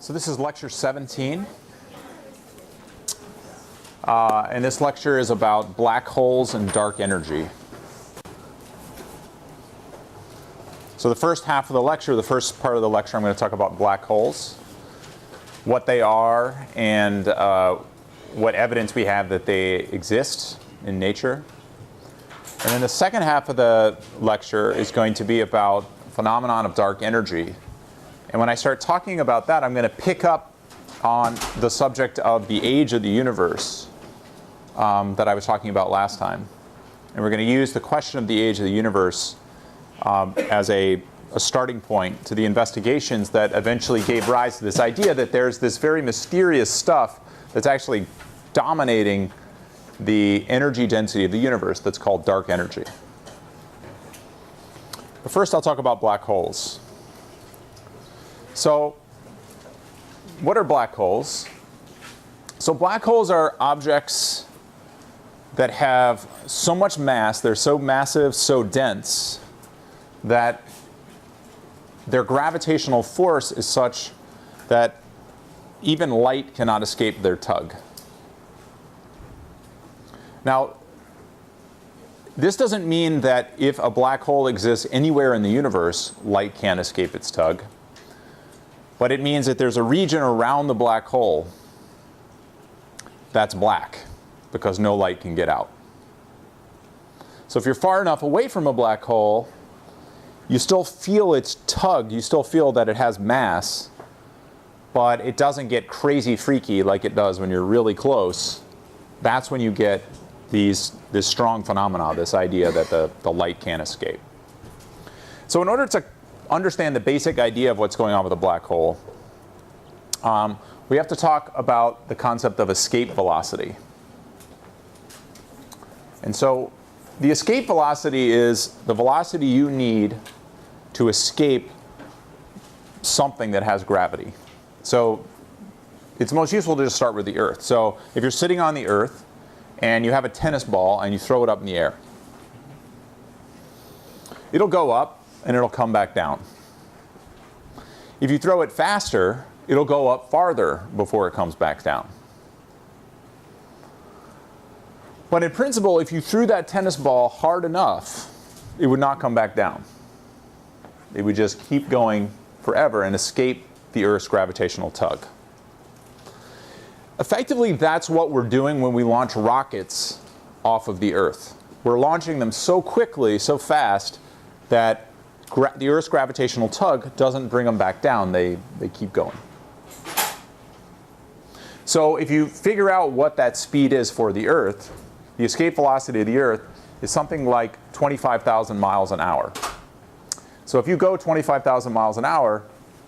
So this is lecture 17. And this lecture is about black holes and dark energy. So the first half of the lecture, the first part of the lecture, I'm going to talk about black holes, what they are, and what evidence we have that they exist in nature. And then the second half of the lecture is going to be about the phenomenon of dark energy. And when I start talking about that, I'm going to pick up on the subject of the age of the universe that I was talking about last time. And we're going to use the question of the age of the universe as a starting point to the investigations that eventually gave rise to this idea that there's this very mysterious stuff that's actually dominating the energy density of the universe that's called dark energy. But first I'll talk about black holes. So, what are black holes? So black holes are objects that have so much mass, they're so massive, so dense, that their gravitational force is such that even light cannot escape their tug. Now, this doesn't mean that if a black hole exists anywhere in the universe, light can't escape its tug. But it means that there's a region around the black hole that's black, because no light can get out. So if you're far enough away from a black hole, you still feel its tug, you still feel that it has mass, but it doesn't get crazy freaky like it does when you're really close. That's when you get this strong phenomena, this idea that the light can't escape. So in order to understand the basic idea of what's going on with a black hole, we have to talk about the concept of escape velocity. And so the escape velocity is the velocity you need to escape something that has gravity. So it's most useful to just start with the Earth. So if you're sitting on the Earth and you have a tennis ball and you throw it up in the air, it'll go up and it'll come back down. If you throw it faster, it'll go up farther before it comes back down. But in principle, if you threw that tennis ball hard enough, it would not come back down. It would just keep going forever and escape the Earth's gravitational tug. Effectively, that's what we're doing when we launch rockets off of the Earth. We're launching them so quickly, so fast, that the Earth's gravitational tug doesn't bring them back down. They keep going. So if you figure out what that speed is for the Earth, the escape velocity of the Earth is something like 25,000 miles an hour. So if you go 25,000 miles an hour,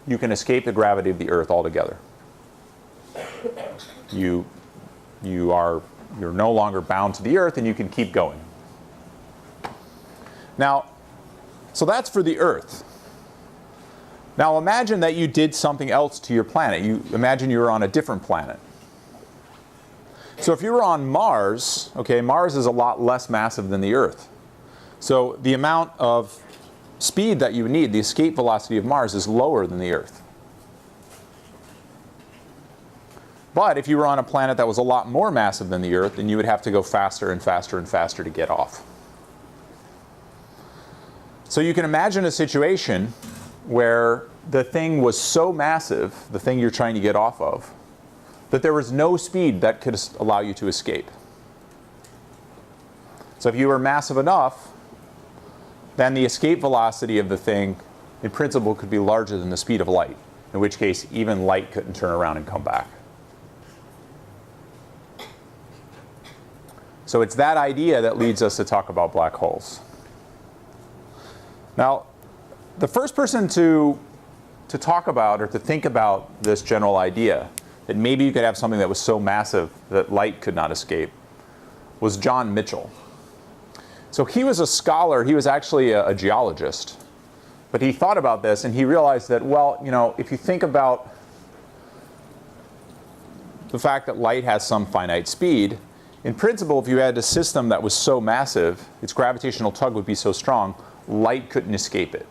you can escape the gravity of the Earth altogether. You're no longer bound to the Earth, and you can keep going. Now, so that's for the Earth. Now imagine that you did something else to your planet. Imagine you were on a different planet. So if you were on Mars, okay, Mars is a lot less massive than the Earth. So the amount of speed that you need, the escape velocity of Mars, is lower than the Earth. But if you were on a planet that was a lot more massive than the Earth, then you would have to go faster and faster and faster to get off. So you can imagine a situation where the thing was so massive, the thing you're trying to get off of, that there was no speed that could allow you to escape. So if you were massive enough, then the escape velocity of the thing, in principle, could be larger than the speed of light, in which case even light couldn't turn around and come back. So it's that idea that leads us to talk about black holes. Now, the first person to talk about or to think about this general idea, that maybe you could have something that was so massive that light could not escape, was John Mitchell. So he was a scholar, he was actually a geologist, but he thought about this and he realized that, well, you know, if you think about the fact that light has some finite speed, in principle, if you had a system that was so massive, its gravitational tug would be so strong, light couldn't escape it.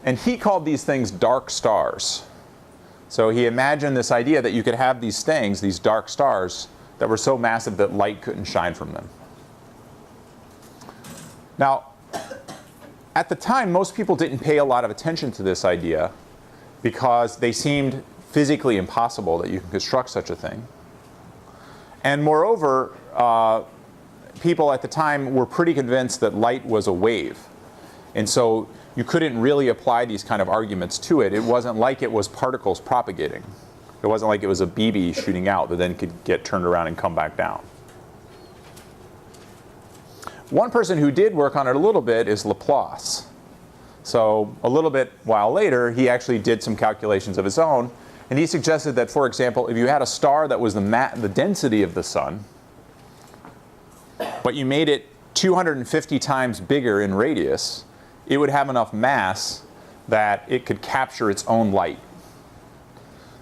And he called these things dark stars. So he imagined this idea that you could have these things, these dark stars, that were so massive that light couldn't shine from them. Now, at the time, most people didn't pay a lot of attention to this idea because they seemed physically impossible that you can construct such a thing. And moreover, people at the time were pretty convinced that light was a wave. And so you couldn't really apply these kind of arguments to it. It wasn't like it was particles propagating. It wasn't like it was a BB shooting out that then could get turned around and come back down. One person who did work on it a little bit is Laplace. So a little bit while later, he actually did some calculations of his own. And he suggested that, for example, if you had a star that was the density of the sun, but you made it 250 times bigger in radius, it would have enough mass that it could capture its own light.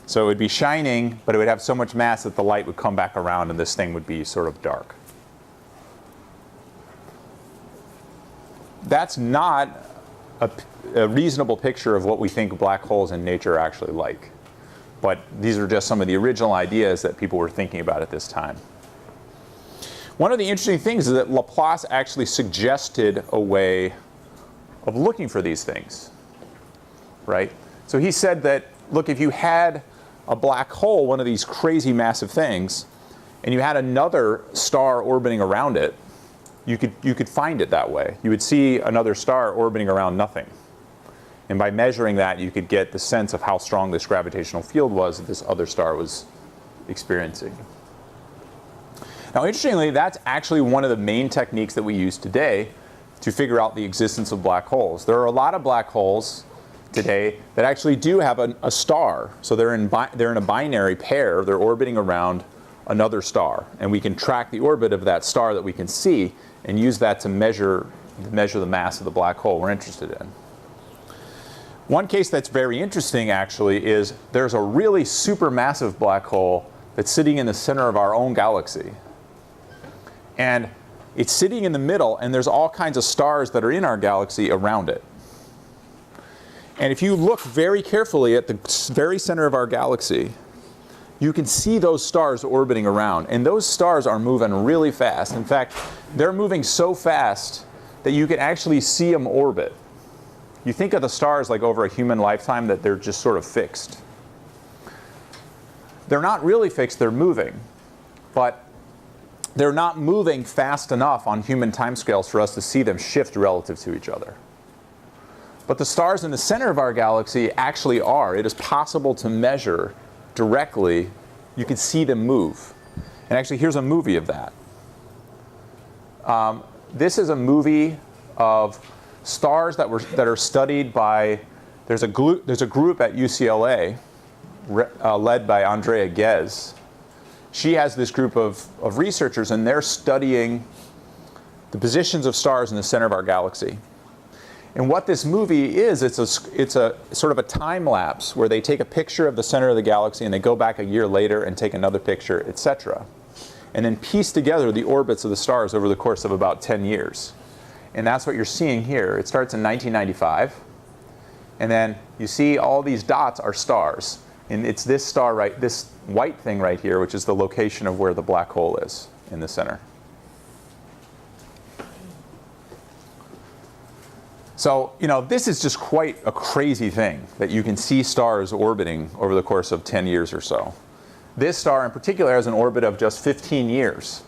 So it would be shining, but it would have so much mass that the light would come back around and this thing would be sort of dark. That's not a reasonable picture of what we think black holes in nature are actually like. But these are just some of the original ideas that people were thinking about at this time. One of the interesting things is that Laplace actually suggested a way of looking for these things, right? So he said that, look, if you had a black hole, one of these crazy massive things, and you had another star orbiting around it, you could find it that way. You would see another star orbiting around nothing. And by measuring that, you could get the sense of how strong this gravitational field was that this other star was experiencing. Now, interestingly, that's actually one of the main techniques that we use today to figure out the existence of black holes. There are a lot of black holes today that actually do have a star. So they're in a binary pair. They're orbiting around another star. And we can track the orbit of that star that we can see and use that to measure the mass of the black hole we're interested in. One case that's very interesting, actually, is there's a really supermassive black hole that's sitting in the center of our own galaxy. And it's sitting in the middle, and there's all kinds of stars that are in our galaxy around it. And if you look very carefully at the very center of our galaxy, you can see those stars orbiting around. And those stars are moving really fast. In fact, they're moving so fast that you can actually see them orbit. You think of the stars like over a human lifetime that they're just sort of fixed. They're not really fixed, they're moving. But they're not moving fast enough on human timescales for us to see them shift relative to each other. But the stars in the center of our galaxy actually are. It is possible to measure directly. You can see them move. And actually, here's a movie of that. This is a movie of stars that are studied by, there's a group at UCLA led by Andrea Ghez. She has this group of researchers, and they're studying the positions of stars in the center of our galaxy. And what this movie is, it's a sort of a time lapse where they take a picture of the center of the galaxy and they go back a year later and take another picture, etc. And then piece together the orbits of the stars over the course of about 10 years. And that's what you're seeing here. It starts in 1995. And then you see all these dots are stars. And it's this star this white thing right here, which is the location of where the black hole is in the center. So, this is just quite a crazy thing that you can see stars orbiting over the course of 10 years or so. This star in particular has an orbit of just 15 years.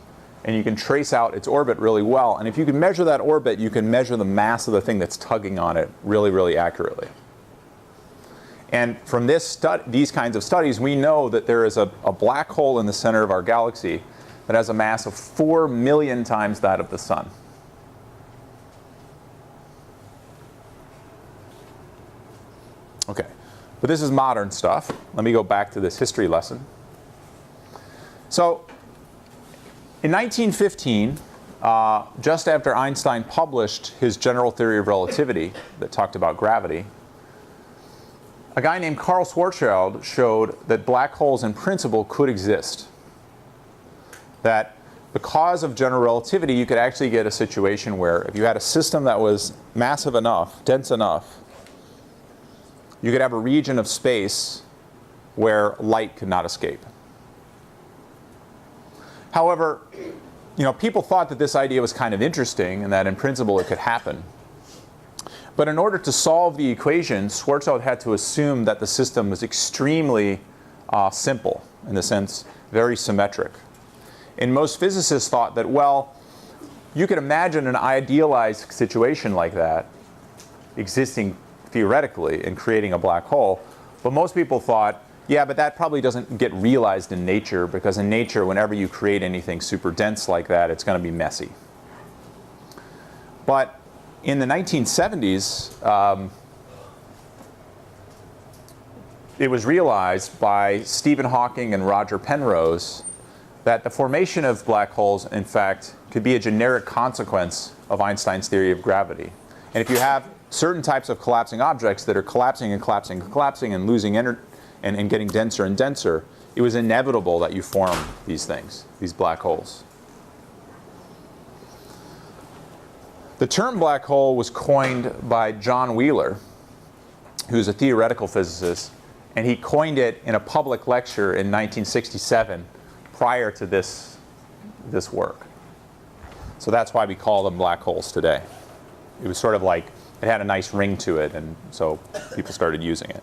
And you can trace out its orbit really well. And if you can measure that orbit, you can measure the mass of the thing that's tugging on it really, really accurately. And from these kinds of studies, we know that there is a black hole in the center of our galaxy that has a mass of 4 million times that of the sun. Okay, but this is modern stuff. Let me go back to this history lesson. So, in 1915, just after Einstein published his general theory of relativity that talked about gravity, a guy named Carl Schwarzschild showed that black holes in principle could exist. That because of general relativity, you could actually get a situation where if you had a system that was massive enough, dense enough, you could have a region of space where light could not escape. However, people thought that this idea was kind of interesting and that in principle it could happen. But in order to solve the equation, Schwarzschild had to assume that the system was extremely simple, in the sense, very symmetric. And most physicists thought that, well, you could imagine an idealized situation like that existing theoretically and creating a black hole. But most people thought, yeah, but that probably doesn't get realized in nature, because in nature, whenever you create anything super dense like that, it's going to be messy. But in the 1970s, it was realized by Stephen Hawking and Roger Penrose that the formation of black holes, in fact, could be a generic consequence of Einstein's theory of gravity. And if you have certain types of collapsing objects that are collapsing and collapsing and collapsing and losing energy and getting denser and denser, it was inevitable that you form these things, these black holes. The term black hole was coined by John Wheeler, who's a theoretical physicist, and he coined it in a public lecture in 1967 prior to this work. So that's why we call them black holes today. It was sort of like, it had a nice ring to it, and so people started using it.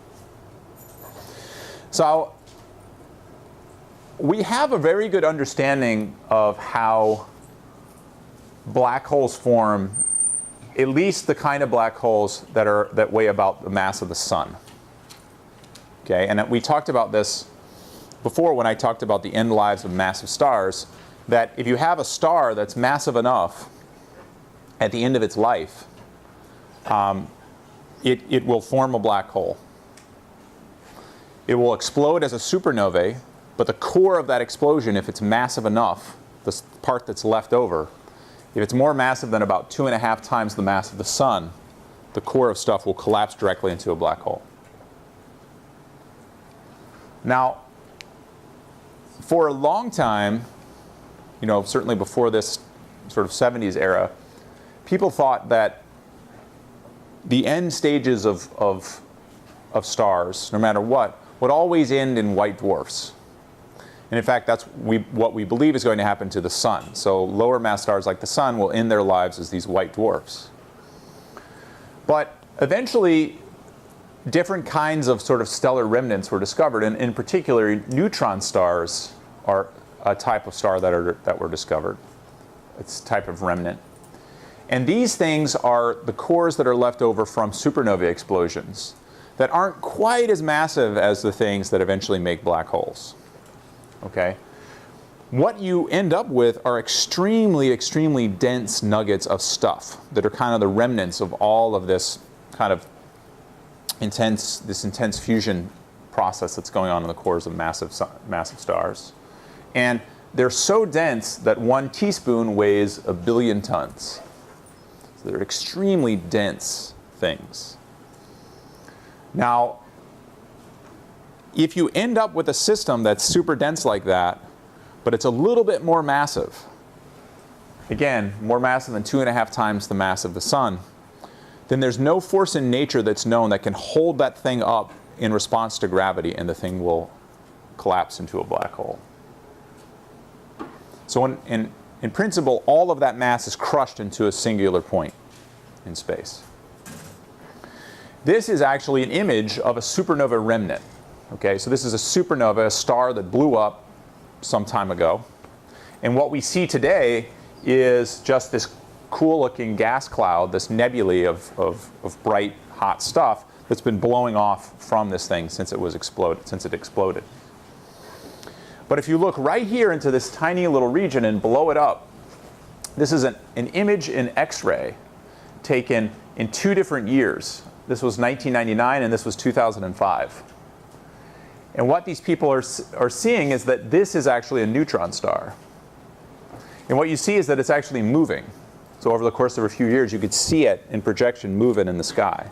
So we have a very good understanding of how black holes form, at least the kind of black holes that weigh about the mass of the sun. Okay, and we talked about this before when I talked about the end lives of massive stars, that if you have a star that's massive enough at the end of its life, it will form a black hole. It will explode as a supernovae, but the core of that explosion, if it's massive enough, the part that's left over, if it's more massive than about 2.5 times the mass of the sun, the core of stuff will collapse directly into a black hole. Now, for a long time, certainly before this sort of 70s era, people thought that the end stages of stars, no matter what, would always end in white dwarfs. And in fact, that's what we believe is going to happen to the sun. So lower mass stars like the sun will end their lives as these white dwarfs. But eventually, different kinds of sort of stellar remnants were discovered, and in particular, neutron stars are a type of star that were discovered. It's a type of remnant. And these things are the cores that are left over from supernovae explosions that aren't quite as massive as the things that eventually make black holes. Okay? What you end up with are extremely, extremely dense nuggets of stuff that are kind of the remnants of all of this kind of intense fusion process that's going on in the cores of massive stars. And they're so dense that 1 teaspoon weighs 1 billion tons. So they're extremely dense things. Now, if you end up with a system that's super dense like that, but it's a little bit more massive, again, more massive than 2.5 times the mass of the sun, then there's no force in nature that's known that can hold that thing up in response to gravity, and the thing will collapse into a black hole. So in principle, all of that mass is crushed into a singular point in space. This is actually an image of a supernova remnant. Okay, so this is a supernova, a star that blew up some time ago. And what we see today is just this cool-looking gas cloud, this nebulae of bright, hot stuff that's been blowing off from this thing since it exploded. But if you look right here into this tiny little region and blow it up, this is an image in X-ray taken in 2 different years. This was 1999 and this was 2005. And what these people are seeing is that this is actually a neutron star. And what you see is that it's actually moving. So over the course of a few years, you could see it in projection moving in the sky.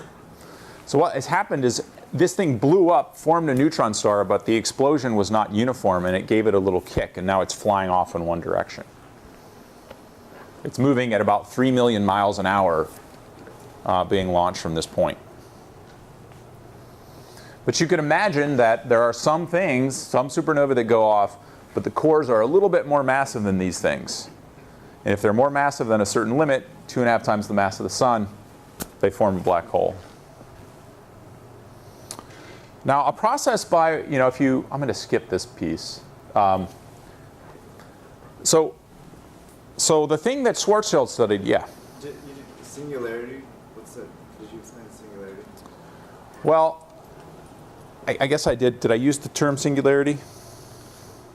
So what has happened is this thing blew up, formed a neutron star, but the explosion was not uniform, and it gave it a little kick, and now it's flying off in one direction. It's moving at about 3 million miles an hour being launched from this point. But you could imagine that there are some things, some supernovae that go off, but the cores are a little bit more massive than these things. And if they're more massive than a certain limit, 2.5 times the mass of the sun, they form a black hole. Now, a process by, I'm going to skip this piece. So the thing that Schwarzschild studied, yeah. Singularity, did you explain singularity? Well, I guess I did. Did I use the term singularity?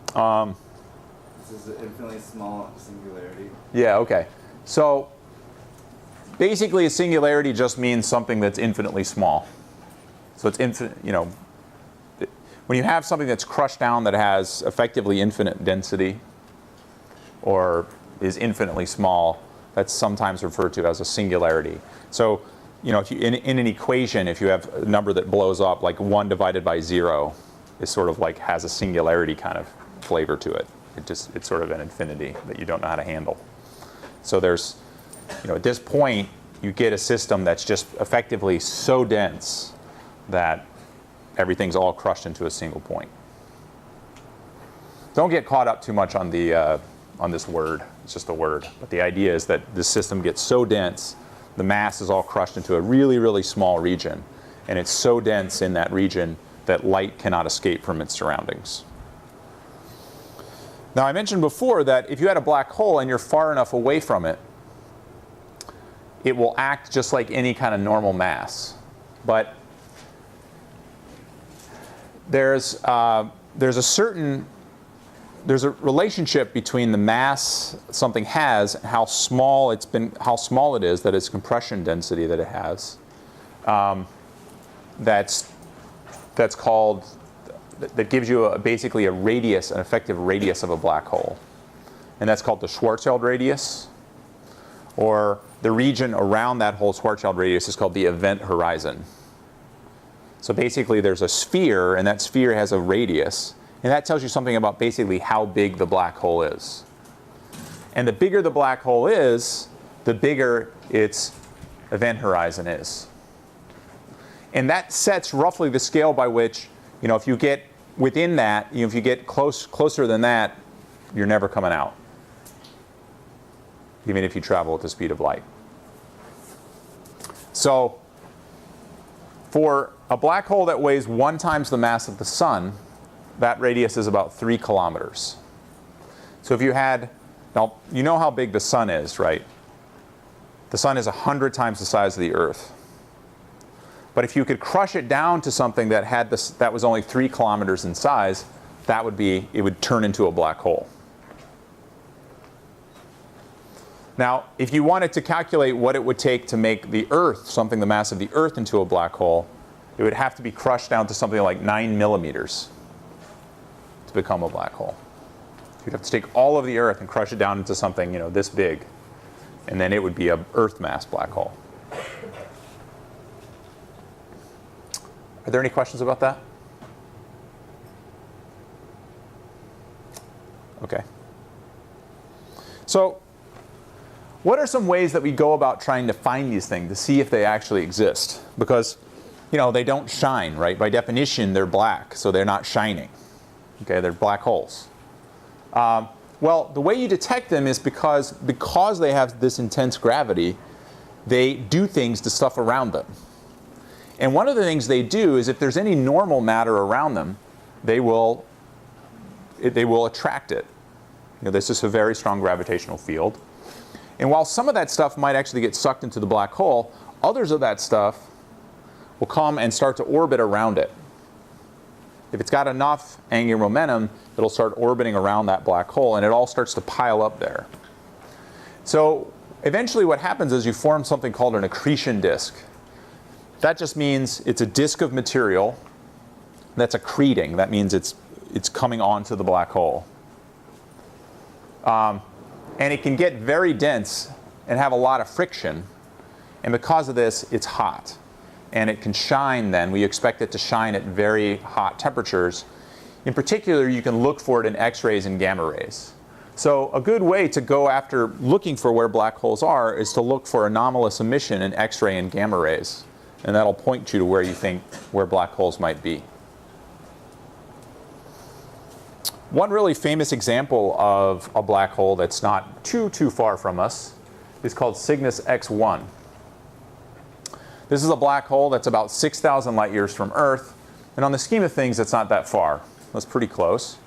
This is an infinitely small singularity. Yeah, okay. So basically a singularity just means something that's infinitely small. So it's infinite, when you have something that's crushed down that has effectively infinite density or is infinitely small, that's sometimes referred to as a singularity. So, if you, in an equation, if you have a number that blows up, like 1 divided by 0 is sort of like has a singularity kind of flavor to it. It's sort of an infinity that you don't know how to handle. So there's, at this point, you get a system that's just effectively so dense that everything's all crushed into a single point. Don't get caught up too much on the on this word. It's just a word. But the idea is that this system gets so dense, the mass is all crushed into a really, really small region. And it's so dense in that region that light cannot escape from its surroundings. Now, I mentioned before that if you had a black hole and you're far enough away from it, it will act just like any kind of normal mass. But there's a relationship between the mass something has and how small it is, that its compression density that it has. That gives you basically a radius, an effective radius of a black hole, and that's called the Schwarzschild radius, or the region around that whole Schwarzschild radius is called the event horizon. So basically, there's a sphere, and that sphere has a radius. And that tells you something about basically how big the black hole is. And the bigger the black hole is, the bigger its event horizon is. And that sets roughly the scale by which, if you get within that, if you get closer than that, you're never coming out, even if you travel at the speed of light. So for a black hole that weighs 1 times the mass of the sun, that radius is about 3 kilometers. So if you had, now you know how big the sun is, right? The sun is 100 times the size of the Earth. But if you could crush it down to something that had this, that was only 3 kilometers in size, it would turn into a black hole. Now, if you wanted to calculate what it would take to make the Earth, something the mass of the Earth, into a black hole, it would have to be crushed down to something like 9 millimeters. Become a black hole. You'd have to take all of the Earth and crush it down into something, this big, and then it would be an Earth mass black hole. Are there any questions about that? Okay. So, what are some ways that we go about trying to find these things to see if they actually exist? Because, they don't shine, right? By definition, they're black, so they're not shining. Okay, they're black holes. Well, the way you detect them is because they have this intense gravity, they do things to stuff around them. And one of the things they do is if there's any normal matter around them, they will attract it. There's just a very strong gravitational field. And while some of that stuff might actually get sucked into the black hole, others of that stuff will come and start to orbit around it. If it's got enough angular momentum, it'll start orbiting around that black hole, and it all starts to pile up there. So eventually what happens is you form something called an accretion disk. That just means it's a disk of material that's accreting. That means it's coming onto the black hole. And it can get very dense and have a lot of friction. And because of this, it's hot. And it can shine then. We expect it to shine at very hot temperatures. In particular, you can look for it in X-rays and gamma rays. So a good way to go after looking for where black holes are is to look for anomalous emission in X-ray and gamma rays. and that'll point you to where you think where black holes might be. One really famous example of a black hole that's not too far from us is called Cygnus X1. This is a black hole that's about 6,000 light years from Earth, and on the scheme of things, it's not that far. That's pretty close.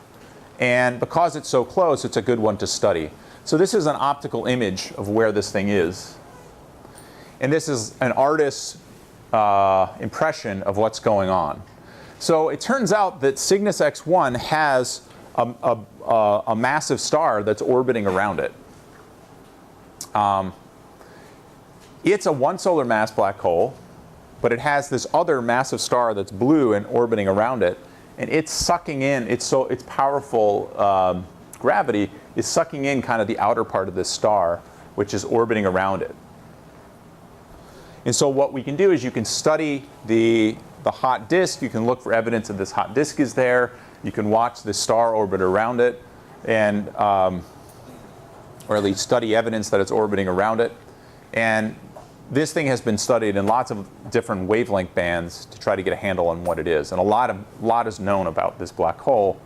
And because it's so close, it's a good one to study. So this is an optical image of where this thing is. And this is an artist's impression of what's going on. So it turns out that Cygnus X1 has a massive star that's orbiting around it. It's a 1 solar mass black hole, but it has this other massive star that's blue and orbiting around it, and it's sucking in, its powerful gravity is sucking in kind of the outer part of this star, which is orbiting around it. And so what we can do is you can study the hot disk, you can look for evidence that this hot disk is there, you can watch the star orbit around it, and or at least study evidence that it's orbiting around it. And this thing has been studied in lots of different wavelength bands to try to get a handle on what it is. And a lot is known about this black hole,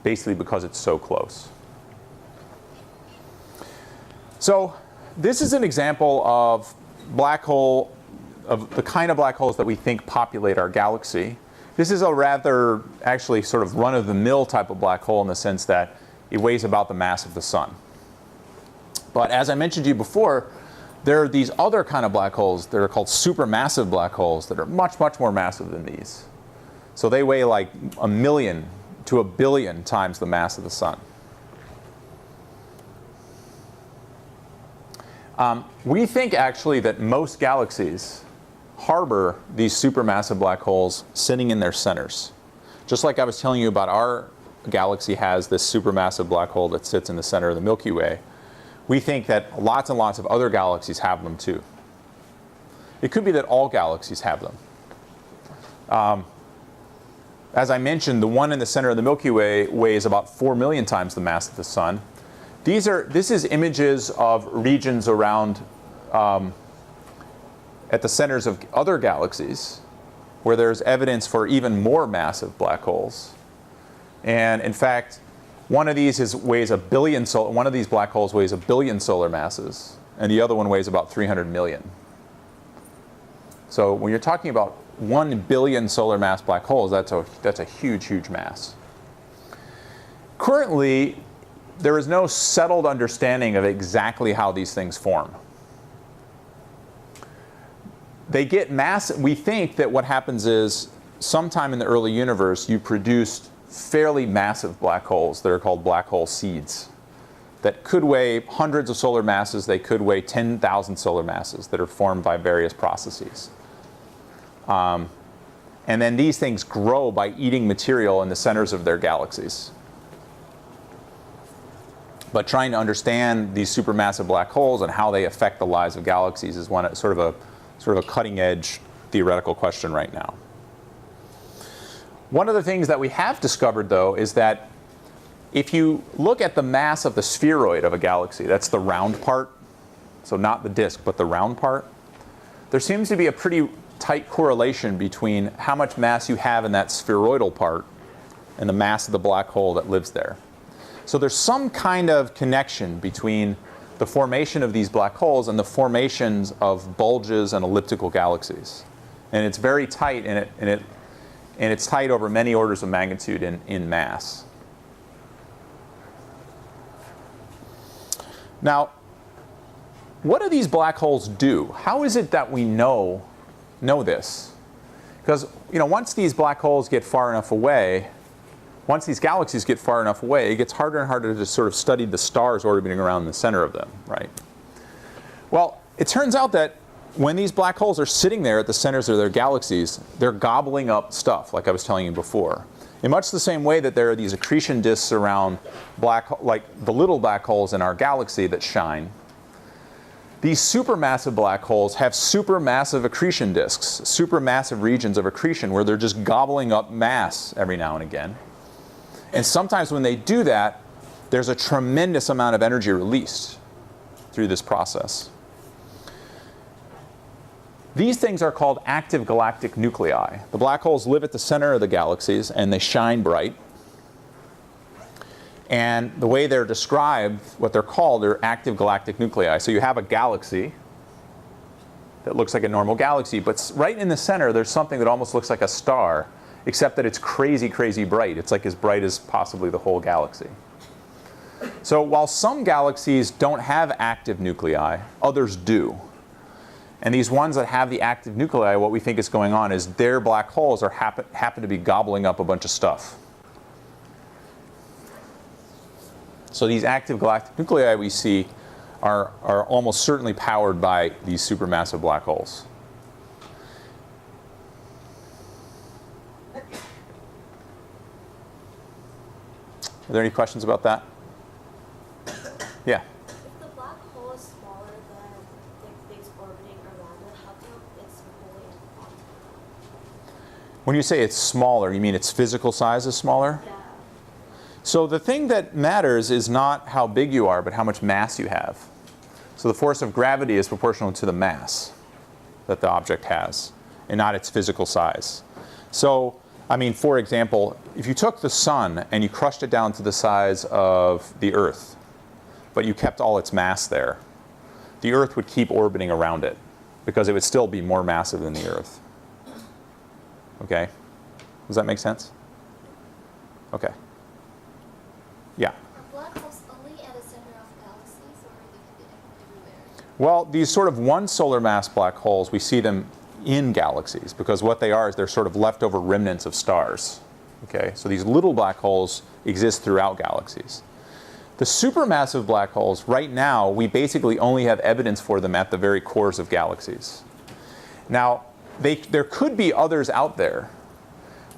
basically because it's so close. So this is an example of black hole, of the kind of black holes that we think populate our galaxy. This is a rather, actually, sort of run-of-the-mill type of black hole in the sense that it weighs about the mass of the sun. But as I mentioned to you before, there are these other kind of black holes that are called supermassive black holes that are much, much more massive than these. So they weigh like 1 million to 1 billion times the mass of the sun. We think actually that most galaxies harbor these supermassive black holes sitting in their centers. Just like I was telling you about our galaxy has this supermassive black hole that sits in the center of the Milky Way, we think that lots and lots of other galaxies have them too. It could be that all galaxies have them. As I mentioned, the one in the center of the Milky Way weighs about 4 million times the mass of the sun. This is images of regions around at the centers of other galaxies where there's evidence for even more massive black holes. And in fact, one of these weighs 1 billion one of these black holes weighs 1 billion solar masses, and the other one weighs about 300 million. So when you're talking about 1 billion solar mass black holes, that's a huge, huge mass. Currently, there is no settled understanding of exactly how these things form. They get mass. We think that what happens is sometime in the early universe you produced fairly massive black holes that are called black hole seeds that could weigh hundreds of solar masses. They could weigh 10,000 solar masses that are formed by various processes. And then these things grow by eating material in the centers of their galaxies. But trying to understand these supermassive black holes and how they affect the lives of galaxies is sort of a cutting-edge theoretical question right now. One of the things that we have discovered, though, is that if you look at the mass of the spheroid of a galaxy, that's the round part, so not the disk, but the round part, there seems to be a pretty tight correlation between how much mass you have in that spheroidal part and the mass of the black hole that lives there. So there's some kind of connection between the formation of these black holes and the formations of bulges and elliptical galaxies. And it's very tight, and it's tight over many orders of magnitude in mass. Now, what do these black holes do? How is it that we know this? Because once these black holes get far enough away, once these galaxies get far enough away, it gets harder and harder to sort of study the stars orbiting around the center of them, right? Well, it turns out that when these black holes are sitting there at the centers of their galaxies, they're gobbling up stuff, like I was telling you before. In much the same way that there are these accretion disks around like the little black holes in our galaxy that shine, these supermassive black holes have supermassive accretion disks, supermassive regions of accretion where they're just gobbling up mass every now and again. And sometimes when they do that, there's a tremendous amount of energy released through this process. These things are called active galactic nuclei. The black holes live at the center of the galaxies, and they shine bright. And the way they're described, what they're called, are active galactic nuclei. So you have a galaxy that looks like a normal galaxy, but right in the center there's something that almost looks like a star, except that it's crazy, crazy bright. It's like as bright as possibly the whole galaxy. So while some galaxies don't have active nuclei, others do. And these ones that have the active nuclei, what we think is going on is their black holes are happen to be gobbling up a bunch of stuff. So these active galactic nuclei we see are almost certainly powered by these supermassive black holes. Are there any questions about that? Yeah. If the black hole is smaller than the things orbiting around it, how come it's fully quantum? When you say it's smaller, you mean its physical size is smaller? Yeah. So the thing that matters is not how big you are, but how much mass you have. So the force of gravity is proportional to the mass that the object has, and not its physical size. So, I mean, for example, if you took the sun and you crushed it down to the size of the Earth, but you kept all its mass there, the Earth would keep orbiting around it, because it would still be more massive than the Earth. Okay? Does that make sense? Okay. Yeah. Are black holes only at the center of galaxies, or they can be everywhere? Well, these sort of one solar mass black holes, we see them in galaxies, because what they are is they're sort of leftover remnants of stars. Okay? So these little black holes exist throughout galaxies. The supermassive black holes, right now, we basically only have evidence for them at the very cores of galaxies. Now, there could be others out there,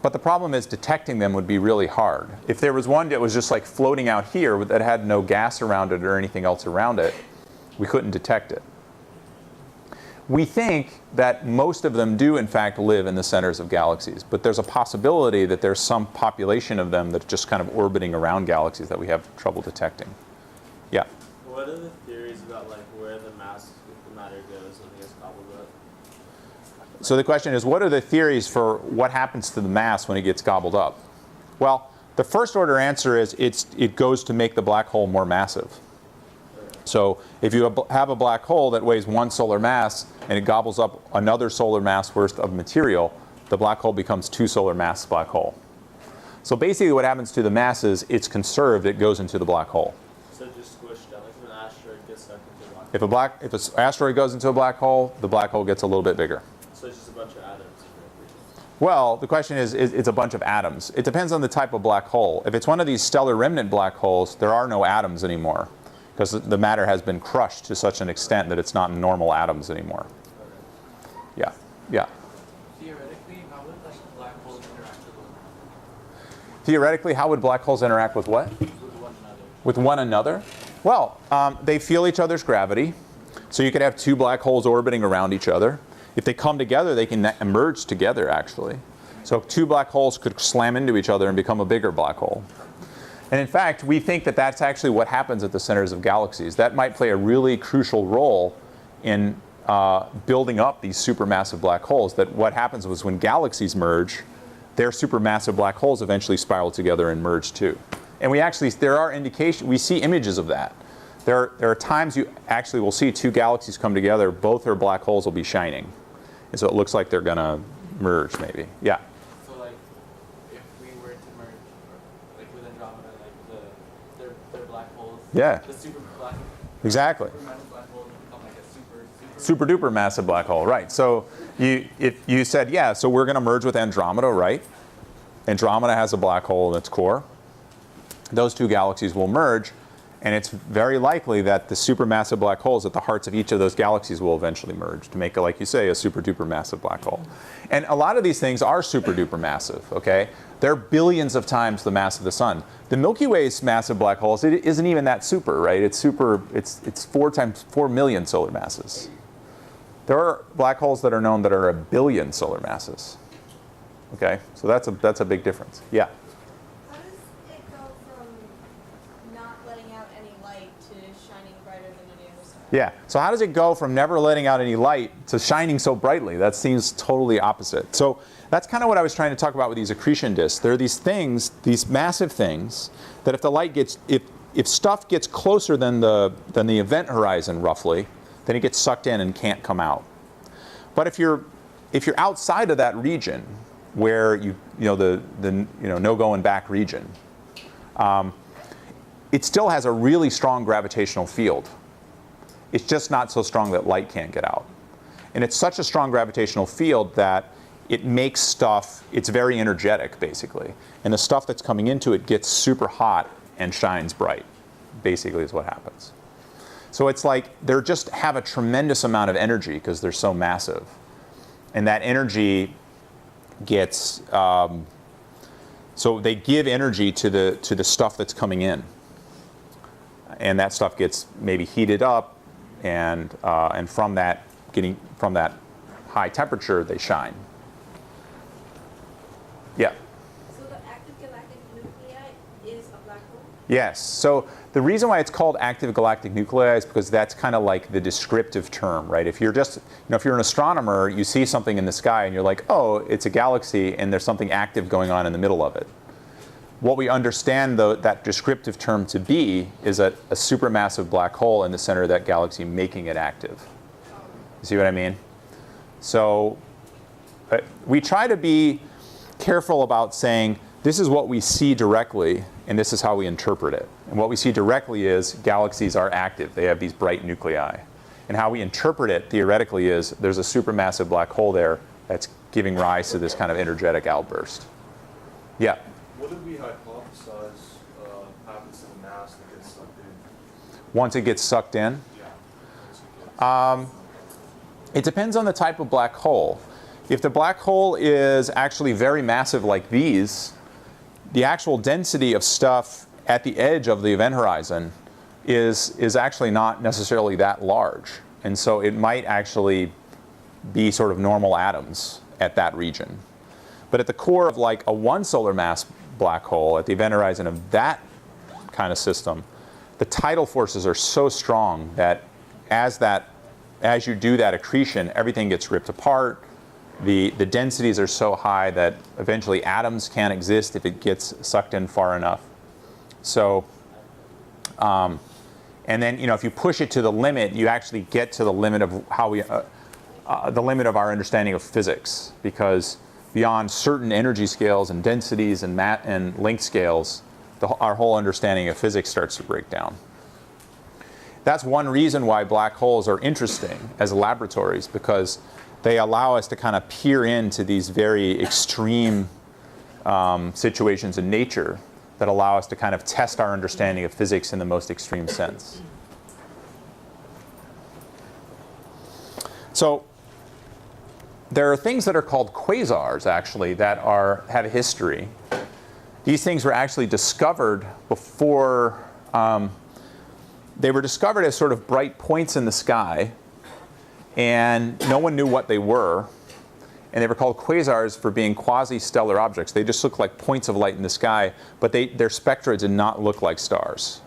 but the problem is detecting them would be really hard. If there was one that was just like floating out here that had no gas around it or anything else around it, we couldn't detect it. We think that most of them do in fact live in the centers of galaxies, but there's a possibility that there's some population of them that's just kind of orbiting around galaxies that we have trouble detecting. Yeah? What are the theories about like where the matter goes when it gets gobbled up? So the question is, what are the theories for what happens to the mass when it gets gobbled up? Well, the first order answer is it goes to make the black hole more massive. So if you have a black hole that weighs one solar mass and it gobbles up another solar mass worth of material, the black hole becomes two solar mass black hole. So basically what happens to the mass is it's conserved, it goes into the black hole. So just squished down, like if an asteroid gets stuck into a black hole. If an asteroid goes into a black hole, the black hole gets a little bit bigger. So it's just a bunch of atoms. Well, the question is it's a bunch of atoms. It depends on the type of black hole. If it's one of these stellar remnant black holes, there are no atoms anymore, because the matter has been crushed to such an extent that it's not normal atoms anymore. Yeah, yeah. Theoretically, how would like black holes interact with one another? Theoretically, how would black holes interact with what? With one another. With one another? Well, they feel each other's gravity. So you could have two black holes orbiting around each other. If they come together, they can merge together, actually. So two black holes could slam into each other and become a bigger black hole. And in fact, we think that that's actually what happens at the centers of galaxies. That might play a really crucial role in building up these supermassive black holes. That what happens was when galaxies merge, their supermassive black holes eventually spiral together and merge too. And there are indications, we see images of that. There are times you actually will see two galaxies come together, both their black holes will be shining. And so it looks like they're going to merge maybe. Yeah? So like, if we were to merge, like with Andromeda, like their black holes. Yeah. The super black. Exactly. Supermassive black holes would become like a Super duper massive black hole, right. So if you said, yeah, so we're going to merge with Andromeda, right? Andromeda has a black hole in its core. Those two galaxies will merge. And it's very likely that the supermassive black holes at the hearts of each of those galaxies will eventually merge to make, like you say, a super duper massive black hole. And a lot of these things are super duper massive, okay? They're billions of times the mass of the sun. The Milky Way's massive black holes, it isn't even that super, right? It's 4 million solar masses. There are black holes that are known that are 1 billion solar masses. Okay? So that's a big difference. Yeah? How does it go from not letting out any light to shining brighter than any other star? Yeah. So how does it go from never letting out any light to shining so brightly? That seems totally opposite. So that's kind of what I was trying to talk about with these accretion disks. There are these things, these massive things, that if the light gets, if stuff gets closer than the event horizon roughly, then it gets sucked in and can't come out. But if you're outside of that region, where the no going back region, it still has a really strong gravitational field. It's just not so strong that light can't get out. And it's such a strong gravitational field that it makes stuff, it's very energetic basically. And the stuff that's coming into it gets super hot and shines bright, basically is what happens. So it's like they just have a tremendous amount of energy because they're so massive. And that energy gets, so they give energy to the stuff that's coming in. And that stuff gets maybe heated up, and from that high temperature, they shine. Yeah. So the active galactic nuclei is a black hole? Yes. So the reason why it's called active galactic nuclei is because that's kind of like the descriptive term, right? If you're just, if you're an astronomer, you see something in the sky and you're like, oh, it's a galaxy and there's something active going on in the middle of it. What we understand that descriptive term to be is a supermassive black hole in the center of that galaxy making it active. You see what I mean? So we try to be careful about saying this is what we see directly and this is how we interpret it. And what we see directly is galaxies are active. They have these bright nuclei. And how we interpret it theoretically is there's a supermassive black hole there that's giving rise to this kind of energetic outburst. Yeah? What did we hypothesize happens to the mass that gets sucked in? Once it gets sucked in? Yeah. It depends on the type of black hole. If the black hole is actually very massive like these, the actual density of stuff at the edge of the event horizon is actually not necessarily that large. And so it might actually be sort of normal atoms at that region. But at the core of like a 1 solar mass black hole, at the event horizon of that kind of system, the tidal forces are so strong that as you do that accretion, everything gets ripped apart. The densities are so high that eventually atoms can't exist if it gets sucked in far enough. So, and then if you push it to the limit, you actually get to the limit of how we, the limit of our understanding of physics, because beyond certain energy scales and densities and length scales, our whole understanding of physics starts to break down. That's one reason why black holes are interesting as laboratories, because they allow us to kind of peer into these very extreme situations in nature that allow us to kind of test our understanding of physics in the most extreme sense. So there are things that are called quasars, actually, that have a history. These things were actually discovered before, they were discovered as sort of bright points in the sky, and no one knew what they were. And they were called quasars for being quasi-stellar objects. They just looked like points of light in the sky, but their spectra did not look like stars.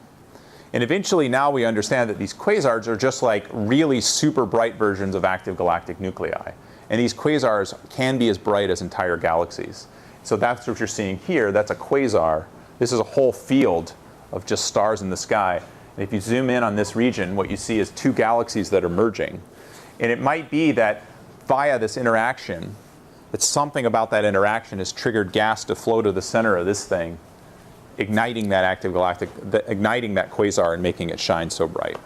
And eventually now we understand that these quasars are just like really super bright versions of active galactic nuclei. And these quasars can be as bright as entire galaxies. So that's what you're seeing here. That's a quasar. This is a whole field of just stars in the sky. And if you zoom in on this region, what you see is 2 galaxies that are merging. And it might be that via this interaction, that something about that interaction has triggered gas to flow to the center of this thing, igniting that active galactic, igniting that quasar and making it shine so bright.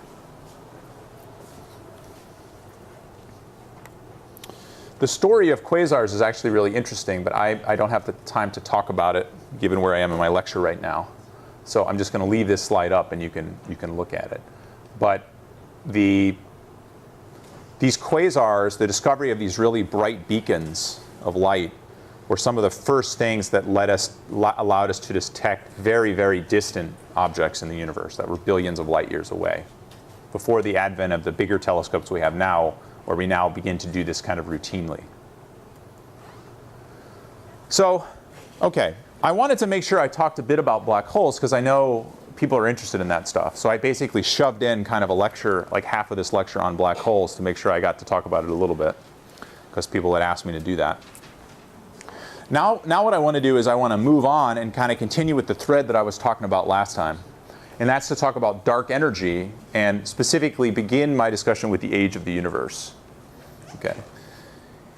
The story of quasars is actually really interesting, but I don't have the time to talk about it, given where I am in my lecture right now. So I'm just going to leave this slide up, and you can look at it. But these quasars, the discovery of these really bright beacons of light, were some of the first things that allowed us to detect very, very distant objects in the universe that were billions of light years away, before the advent of the bigger telescopes we have now, where we now begin to do this kind of routinely. So, okay, I wanted to make sure I talked a bit about black holes, because I know people are interested in that stuff. So I basically shoved in kind of a lecture, like half of this lecture on black holes to make sure I got to talk about it a little bit, because people had asked me to do that. Now what I want to do is I want to move on and kind of continue with the thread that I was talking about last time. And that's to talk about dark energy and specifically begin my discussion with the age of the universe. Okay.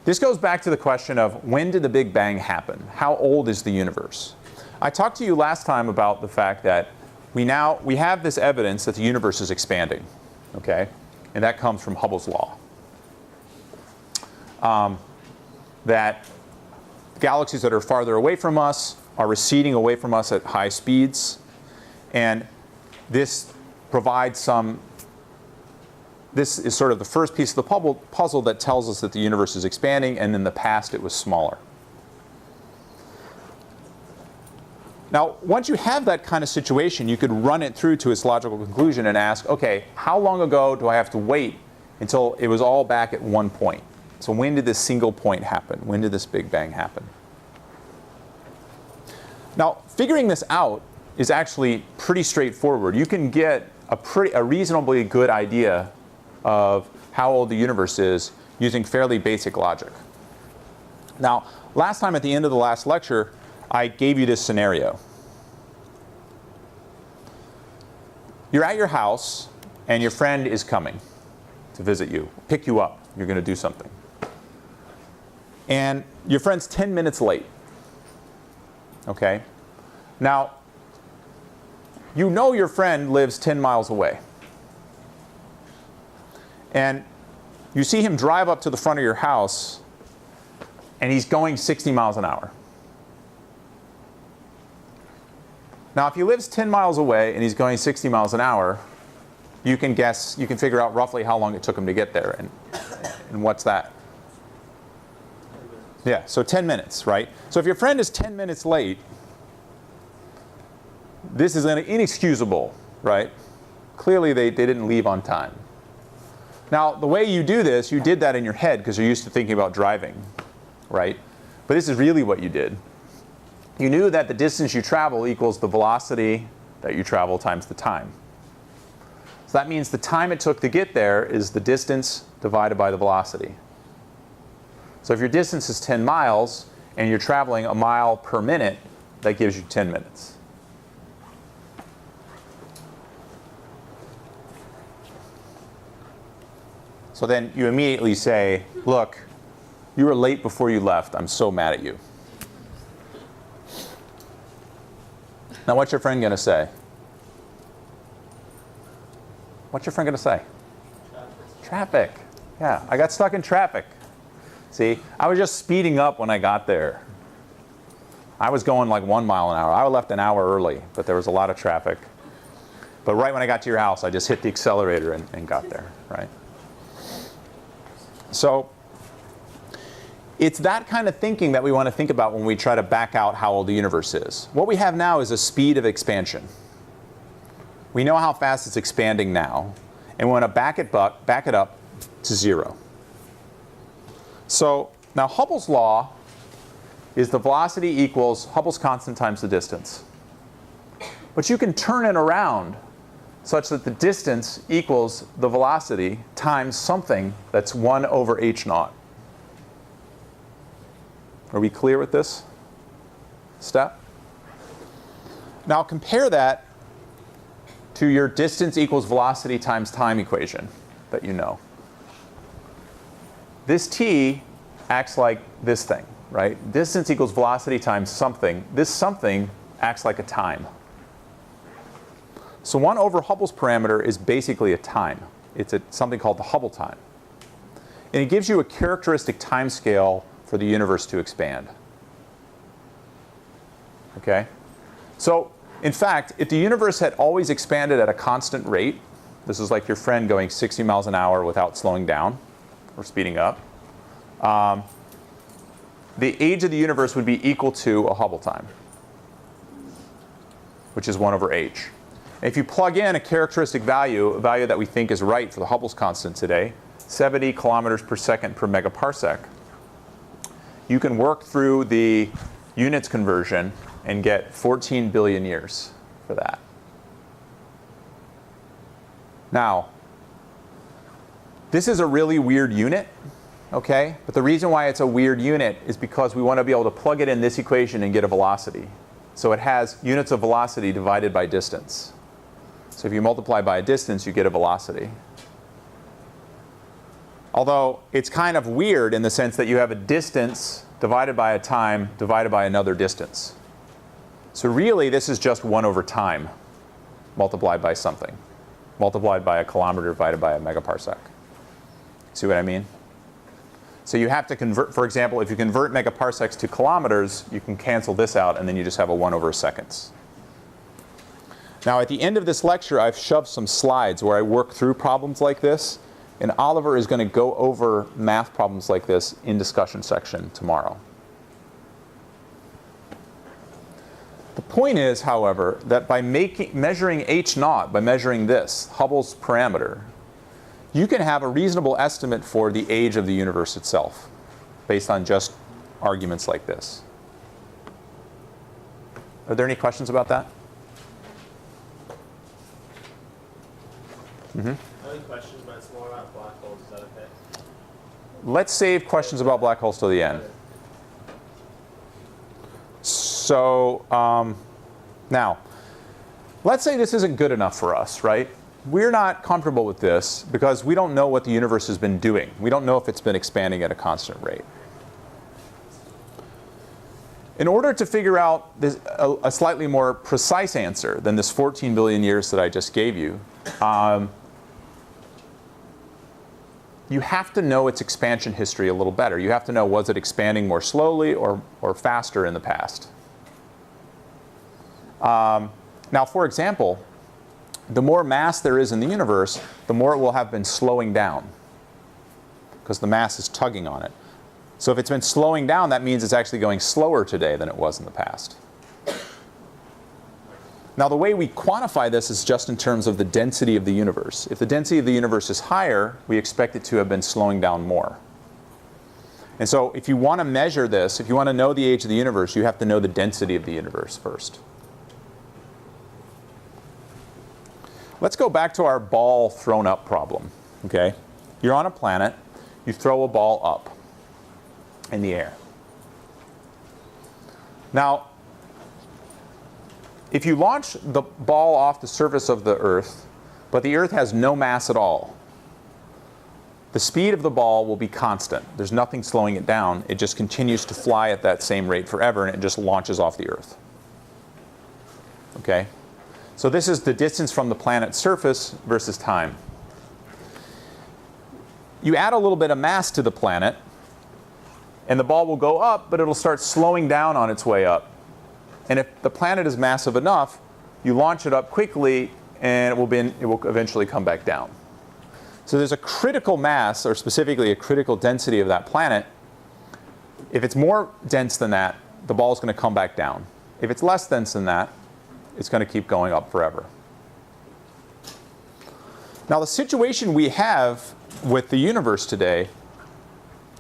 This goes back to the question of when did the Big Bang happen? How old is the universe? I talked to you last time about the fact that we have this evidence that the universe is expanding. Okay? And that comes from Hubble's law. That galaxies that are farther away from us are receding away from us at high speeds. And this provides this is sort of the first piece of the puzzle that tells us that the universe is expanding, and in the past it was smaller. Now, once you have that kind of situation, you could run it through to its logical conclusion and ask, okay, how long ago do I have to wait until it was all back at one point? So when did this single point happen? When did this Big Bang happen? Now, figuring this out is actually pretty straightforward. You can get a reasonably good idea of how old the universe is using fairly basic logic. Now, last time at the end of the last lecture, I gave you this scenario. You're at your house, and your friend is coming to visit you, pick you up. You're going to do something. And your friend's 10 minutes late. Okay? Now, you know your friend lives 10 miles away. And you see him drive up to the front of your house, and he's going 60 miles an hour. Now, if he lives 10 miles away and he's going 60 miles an hour, you can figure out roughly how long it took him to get there. And what's that? Yeah, so 10 minutes, right? So if your friend is 10 minutes late, this is inexcusable, right? Clearly they didn't leave on time. Now, the way you do this, you did that in your head because you're used to thinking about driving, right? But this is really what you did. You knew that the distance you travel equals the velocity that you travel times the time. So that means the time it took to get there is the distance divided by the velocity. So if your distance is 10 miles and you're traveling a mile per minute, that gives you 10 minutes. So then you immediately say, look, you were late before you left. I'm so mad at you. Now what's your friend going to say? What's your friend going to say? Traffic. Yeah, I got stuck in traffic. See, I was just speeding up when I got there. I was going like 1 mile an hour. I left an hour early, but there was a lot of traffic. But right when I got to your house, I just hit the accelerator and got there, right? So it's that kind of thinking that we want to think about when we try to back out how old the universe is. What we have now is a speed of expansion. We know how fast it's expanding now, and we want to back it up to 0. So now Hubble's law is the velocity equals Hubble's constant times the distance. But you can turn it around such that the distance equals the velocity times something that's 1 over h naught. Are we clear with this step? Now compare that to your distance equals velocity times time equation that you know. This t acts like this thing, right? Distance equals velocity times something. This something acts like a time. So 1 over Hubble's parameter is basically a time. It's something called the Hubble time. And it gives you a characteristic time scale for the universe to expand. Okay? So, in fact, if the universe had always expanded at a constant rate, this is like your friend going 60 miles an hour without slowing down or speeding up, the age of the universe would be equal to a Hubble time, which is 1 over h. If you plug in a characteristic value, a value that we think is right for the Hubble's constant today, 70 kilometers per second per megaparsec, you can work through the units conversion and get 14 billion years for that. Now, this is a really weird unit, okay? But the reason why it's a weird unit is because we want to be able to plug it in this equation and get a velocity. So it has units of velocity divided by distance. So if you multiply by a distance, you get a velocity. Although it's kind of weird in the sense that you have a distance divided by a time divided by another distance. So really, this is just 1 over time multiplied by something, multiplied by a kilometer divided by a megaparsec. See what I mean? So you have to convert, for example, if you convert megaparsecs to kilometers, you can cancel this out, and then you just have a 1 over seconds. Now, at the end of this lecture, I've shoved some slides where I work through problems like this, and Oliver is going to go over math problems like this in discussion section tomorrow. The point is, however, that by measuring h naught, by measuring this, Hubble's parameter, you can have a reasonable estimate for the age of the universe itself based on just arguments like this. Are there any questions about that? Mm-hmm. Any questions, but it's more about black holes. Is that okay? Let's save questions about black holes till the end. So now, let's say this isn't good enough for us, right? We're not comfortable with this because we don't know what the universe has been doing. We don't know if it's been expanding at a constant rate. In order to figure out this, a slightly more precise answer than this 14 billion years that I just gave you, you have to know its expansion history a little better. You have to know, was it expanding more slowly or faster in the past? Now, for example, the more mass there is in the universe, the more it will have been slowing down because the mass is tugging on it. So if it's been slowing down, that means it's actually going slower today than it was in the past. Now, the way we quantify this is just in terms of the density of the universe. If the density of the universe is higher, we expect it to have been slowing down more. And so if you want to measure this, if you want to know the age of the universe, you have to know the density of the universe first. Let's go back to our ball thrown up problem, okay? You're on a planet, you throw a ball up in the air. Now, if you launch the ball off the surface of the Earth, but the Earth has no mass at all, the speed of the ball will be constant. There's nothing slowing it down. It just continues to fly at that same rate forever, and it just launches off the Earth. Okay? So this is the distance from the planet's surface versus time. You add a little bit of mass to the planet, and the ball will go up, but it'll start slowing down on its way up. And if the planet is massive enough, you launch it up quickly, and it will eventually come back down. So there's a critical mass, or specifically a critical density of that planet. If it's more dense than that, the ball is going to come back down. If it's less dense than that, it's going to keep going up forever. Now, the situation we have with the universe today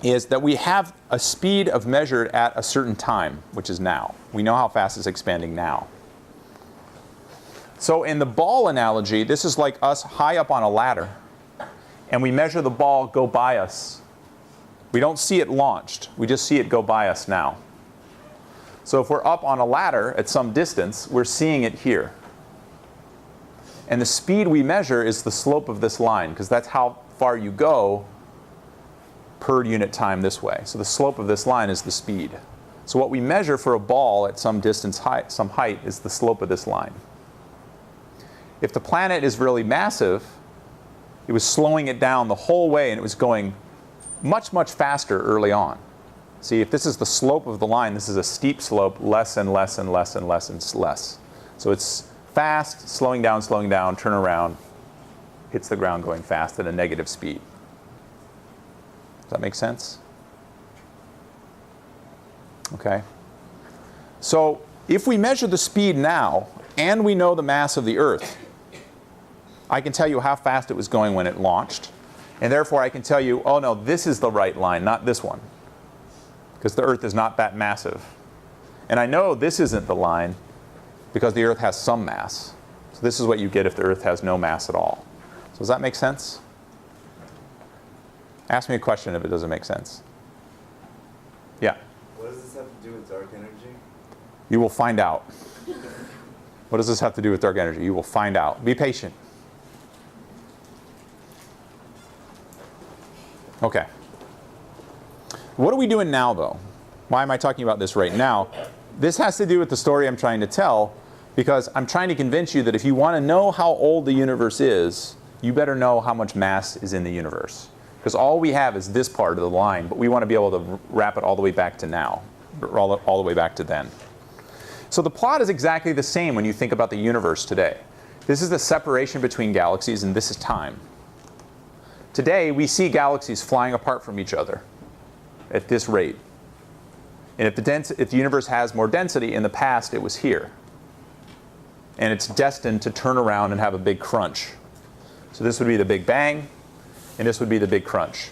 is that we have a speed of measured at a certain time, which is now. We know how fast it's expanding now. So in the ball analogy, this is like us high up on a ladder, and we measure the ball go by us. We don't see it launched. We just see it go by us now. So if we're up on a ladder at some distance, we're seeing it here. And the speed we measure is the slope of this line, because that's how far you go per unit time this way. So the slope of this line is the speed. So what we measure for a ball at some distance height, some height, is the slope of this line. If the planet is really massive, it was slowing it down the whole way, and it was going much, much faster early on. See, if this is the slope of the line, this is a steep slope, less and less and less and less and less. So it's fast, slowing down, turn around, hits the ground going fast at a negative speed. Does that make sense? Okay. So if we measure the speed now, and we know the mass of the Earth, I can tell you how fast it was going when it launched. And therefore I can tell you, oh no, this is the right line, not this one. Because the Earth is not that massive. And I know this isn't the line because the Earth has some mass. So this is what you get if the Earth has no mass at all. So Does that make sense? Ask me a question if it doesn't make sense. Yeah. What does this have to do with dark energy? You will find out. What does this have to do with dark energy? You will find out. Be patient. Okay. What are we doing now, though? Why am I talking about this right now? This has to do with the story I'm trying to tell, because I'm trying to convince you that if you want to know how old the universe is, you better know how much mass is in the universe. Because all we have is this part of the line, but we want to be able to wrap it all the way back to now, all the way back to then. So the plot is exactly the same when you think about the universe today. This is the separation between galaxies, and this is time. Today, we see galaxies flying apart from each other at this rate. And if the universe has more density, in the past it was here. And it's destined to turn around and have a big crunch. So this would be the Big Bang, and this would be the Big Crunch.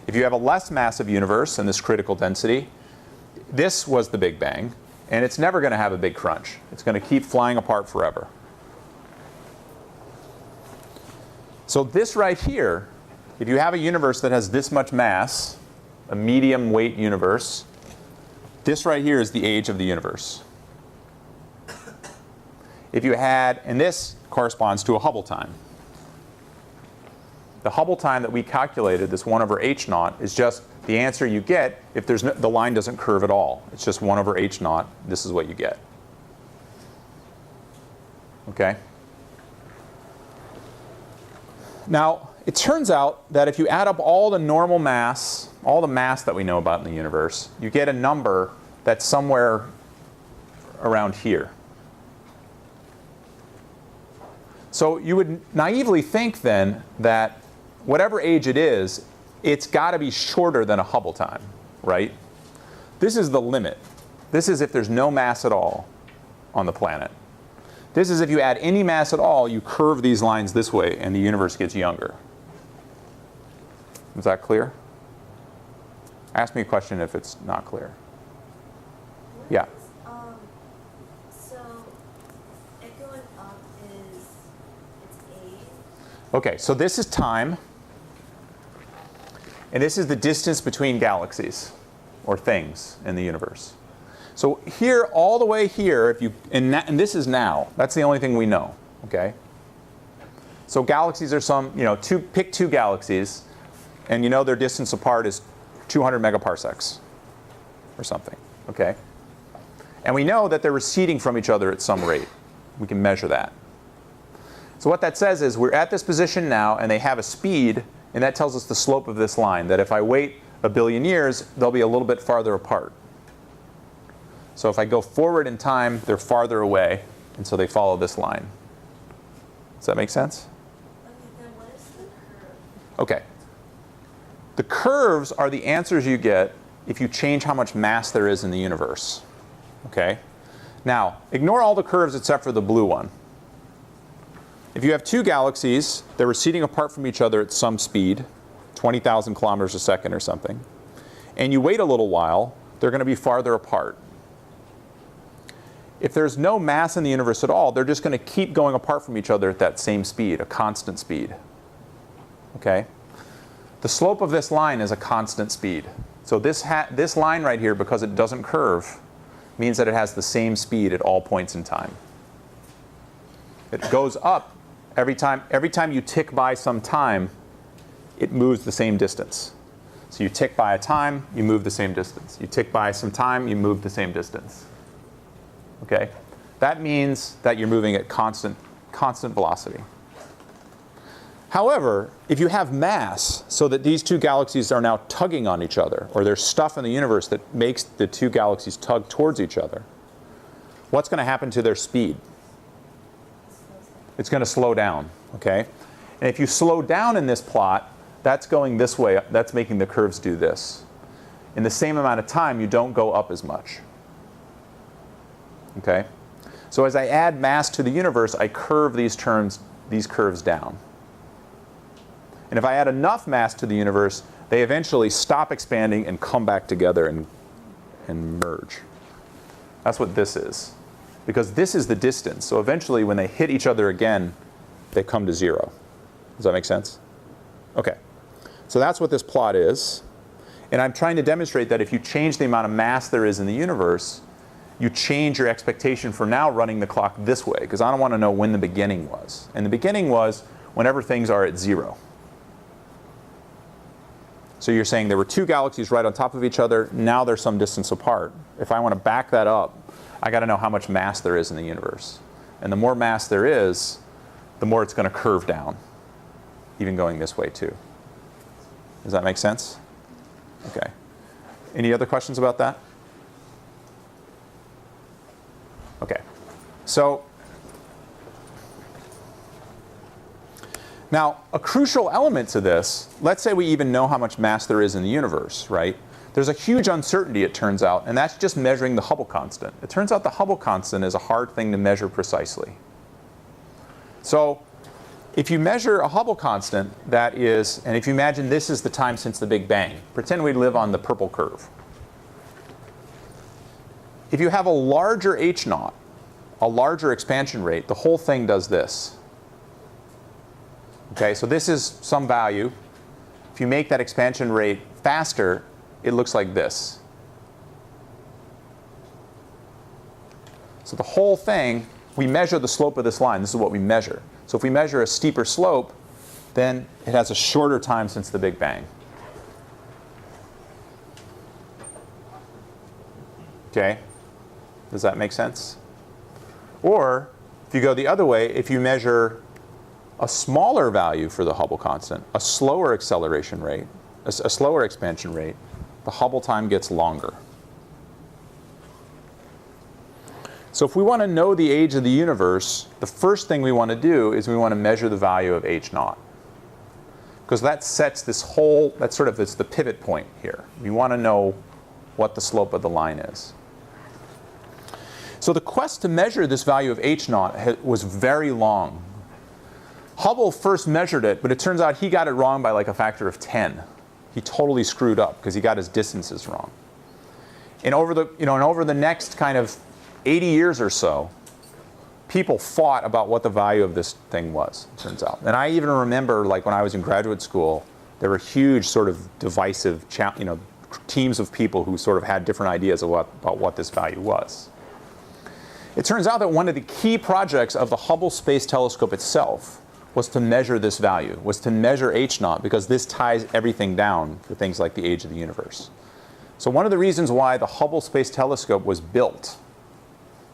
If you have a less massive universe and this critical density, this was the Big Bang, and it's never going to have a big crunch. It's going to keep flying apart forever. So this right here, if you have a universe that has this much mass, a medium weight universe, this right here is the age of the universe. If you had, and this corresponds to a Hubble time. The Hubble time that we calculated, this 1 over h naught, is just the answer you get if there's no, the line doesn't curve at all. It's just 1 over h naught. This is what you get. Okay? Now, it turns out that if you add up all the normal mass, all the mass that we know about in the universe, you get a number that's somewhere around here. So you would naively think then that whatever age it is, it's got to be shorter than a Hubble time, right? This is the limit. This is if there's no mass at all on the planet. This is if you add any mass at all, you curve these lines this way and the universe gets younger. Is that clear? Ask me a question if it's not clear. Yeah. So it going up is its age. Okay, so this is time. And this is the distance between galaxies or things in the universe. So here, all the way here, if you and this is now. That's the only thing we know. Okay. So galaxies are some, pick two galaxies, and you know their distance apart is 200 megaparsecs or something. Okay. And we know that they're receding from each other at some rate. We can measure that. So what that says is we're at this position now, and they have a speed, and that tells us the slope of this line, that if I wait a billion years, they'll be a little bit farther apart. So if I go forward in time, they're farther away, and so they follow this line. Does that make sense? Okay, then what is the curve? Okay. The curves are the answers you get if you change how much mass there is in the universe. Okay? Now, ignore all the curves except for the blue one. If you have two galaxies, they're receding apart from each other at some speed, 20,000 kilometers a second or something, and you wait a little while, they're going to be farther apart. If there's no mass in the universe at all, they're just going to keep going apart from each other at that same speed, a constant speed. Okay? The slope of this line is a constant speed. So this line right here, because it doesn't curve, means that it has the same speed at all points in time. It goes up every time you tick by some time, it moves the same distance. So you tick by a time, you move the same distance. You tick by some time, you move the same distance. Okay? That means that you're moving at constant velocity. However, if you have mass, so that these two galaxies are now tugging on each other, or there's stuff in the universe that makes the two galaxies tug towards each other, what's going to happen to their speed? It's going to slow down, okay? And if you slow down in this plot, that's going this way. That's making the curves do this. In the same amount of time, you don't go up as much. Okay? So as I add mass to the universe, I curve these curves down. And if I add enough mass to the universe, they eventually stop expanding and come back together and merge. That's what this is. Because this is the distance. So eventually, when they hit each other again, they come to zero. Does that make sense? Okay. So that's what this plot is. And I'm trying to demonstrate that if you change the amount of mass there is in the universe, you change your expectation for now running the clock this way, because I don't want to know when the beginning was. And the beginning was whenever things are at 0. So you're saying there were two galaxies right on top of each other, now they're some distance apart. If I want to back that up, I got to know how much mass there is in the universe. And the more mass there is, the more it's going to curve down, even going this way too. Does that make sense? Okay. Any other questions about that? Okay. So now, a crucial element to this, let's say we even know how much mass there is in the universe, right? There's a huge uncertainty, it turns out, and that's just measuring the Hubble constant. It turns out the Hubble constant is a hard thing to measure precisely. So if you measure a Hubble constant, that is, and if you imagine this is the time since the Big Bang, pretend we live on the purple curve. If you have a larger h naught, a larger expansion rate, the whole thing does this. Okay, so this is some value. If you make that expansion rate faster, it looks like this. So the whole thing, we measure the slope of this line. This is what we measure. So if we measure a steeper slope, then it has a shorter time since the Big Bang. Okay? Does that make sense? Or if you go the other way, if you measure a smaller value for the Hubble constant, a slower acceleration rate, a slower expansion rate, the Hubble time gets longer. So if we want to know the age of the universe, the first thing we want to do is we want to measure the value of h naught. Because that sets this whole, that's sort of it's the pivot point here. We want to know what the slope of the line is. So the quest to measure this value of h naught was very long. Hubble first measured it, but it turns out he got it wrong by like a factor of 10. He totally screwed up because he got his distances wrong. And over the next kind of 80 years or so, people fought about what the value of this thing was, it turns out. And I even remember, like when I was in graduate school, there were huge sort of divisive, teams of people who sort of had different ideas about what this value was. It turns out that one of the key projects of the Hubble Space Telescope itself was to measure this value, was to measure h naught, because this ties everything down for things like the age of the universe. So one of the reasons why the Hubble Space Telescope was built,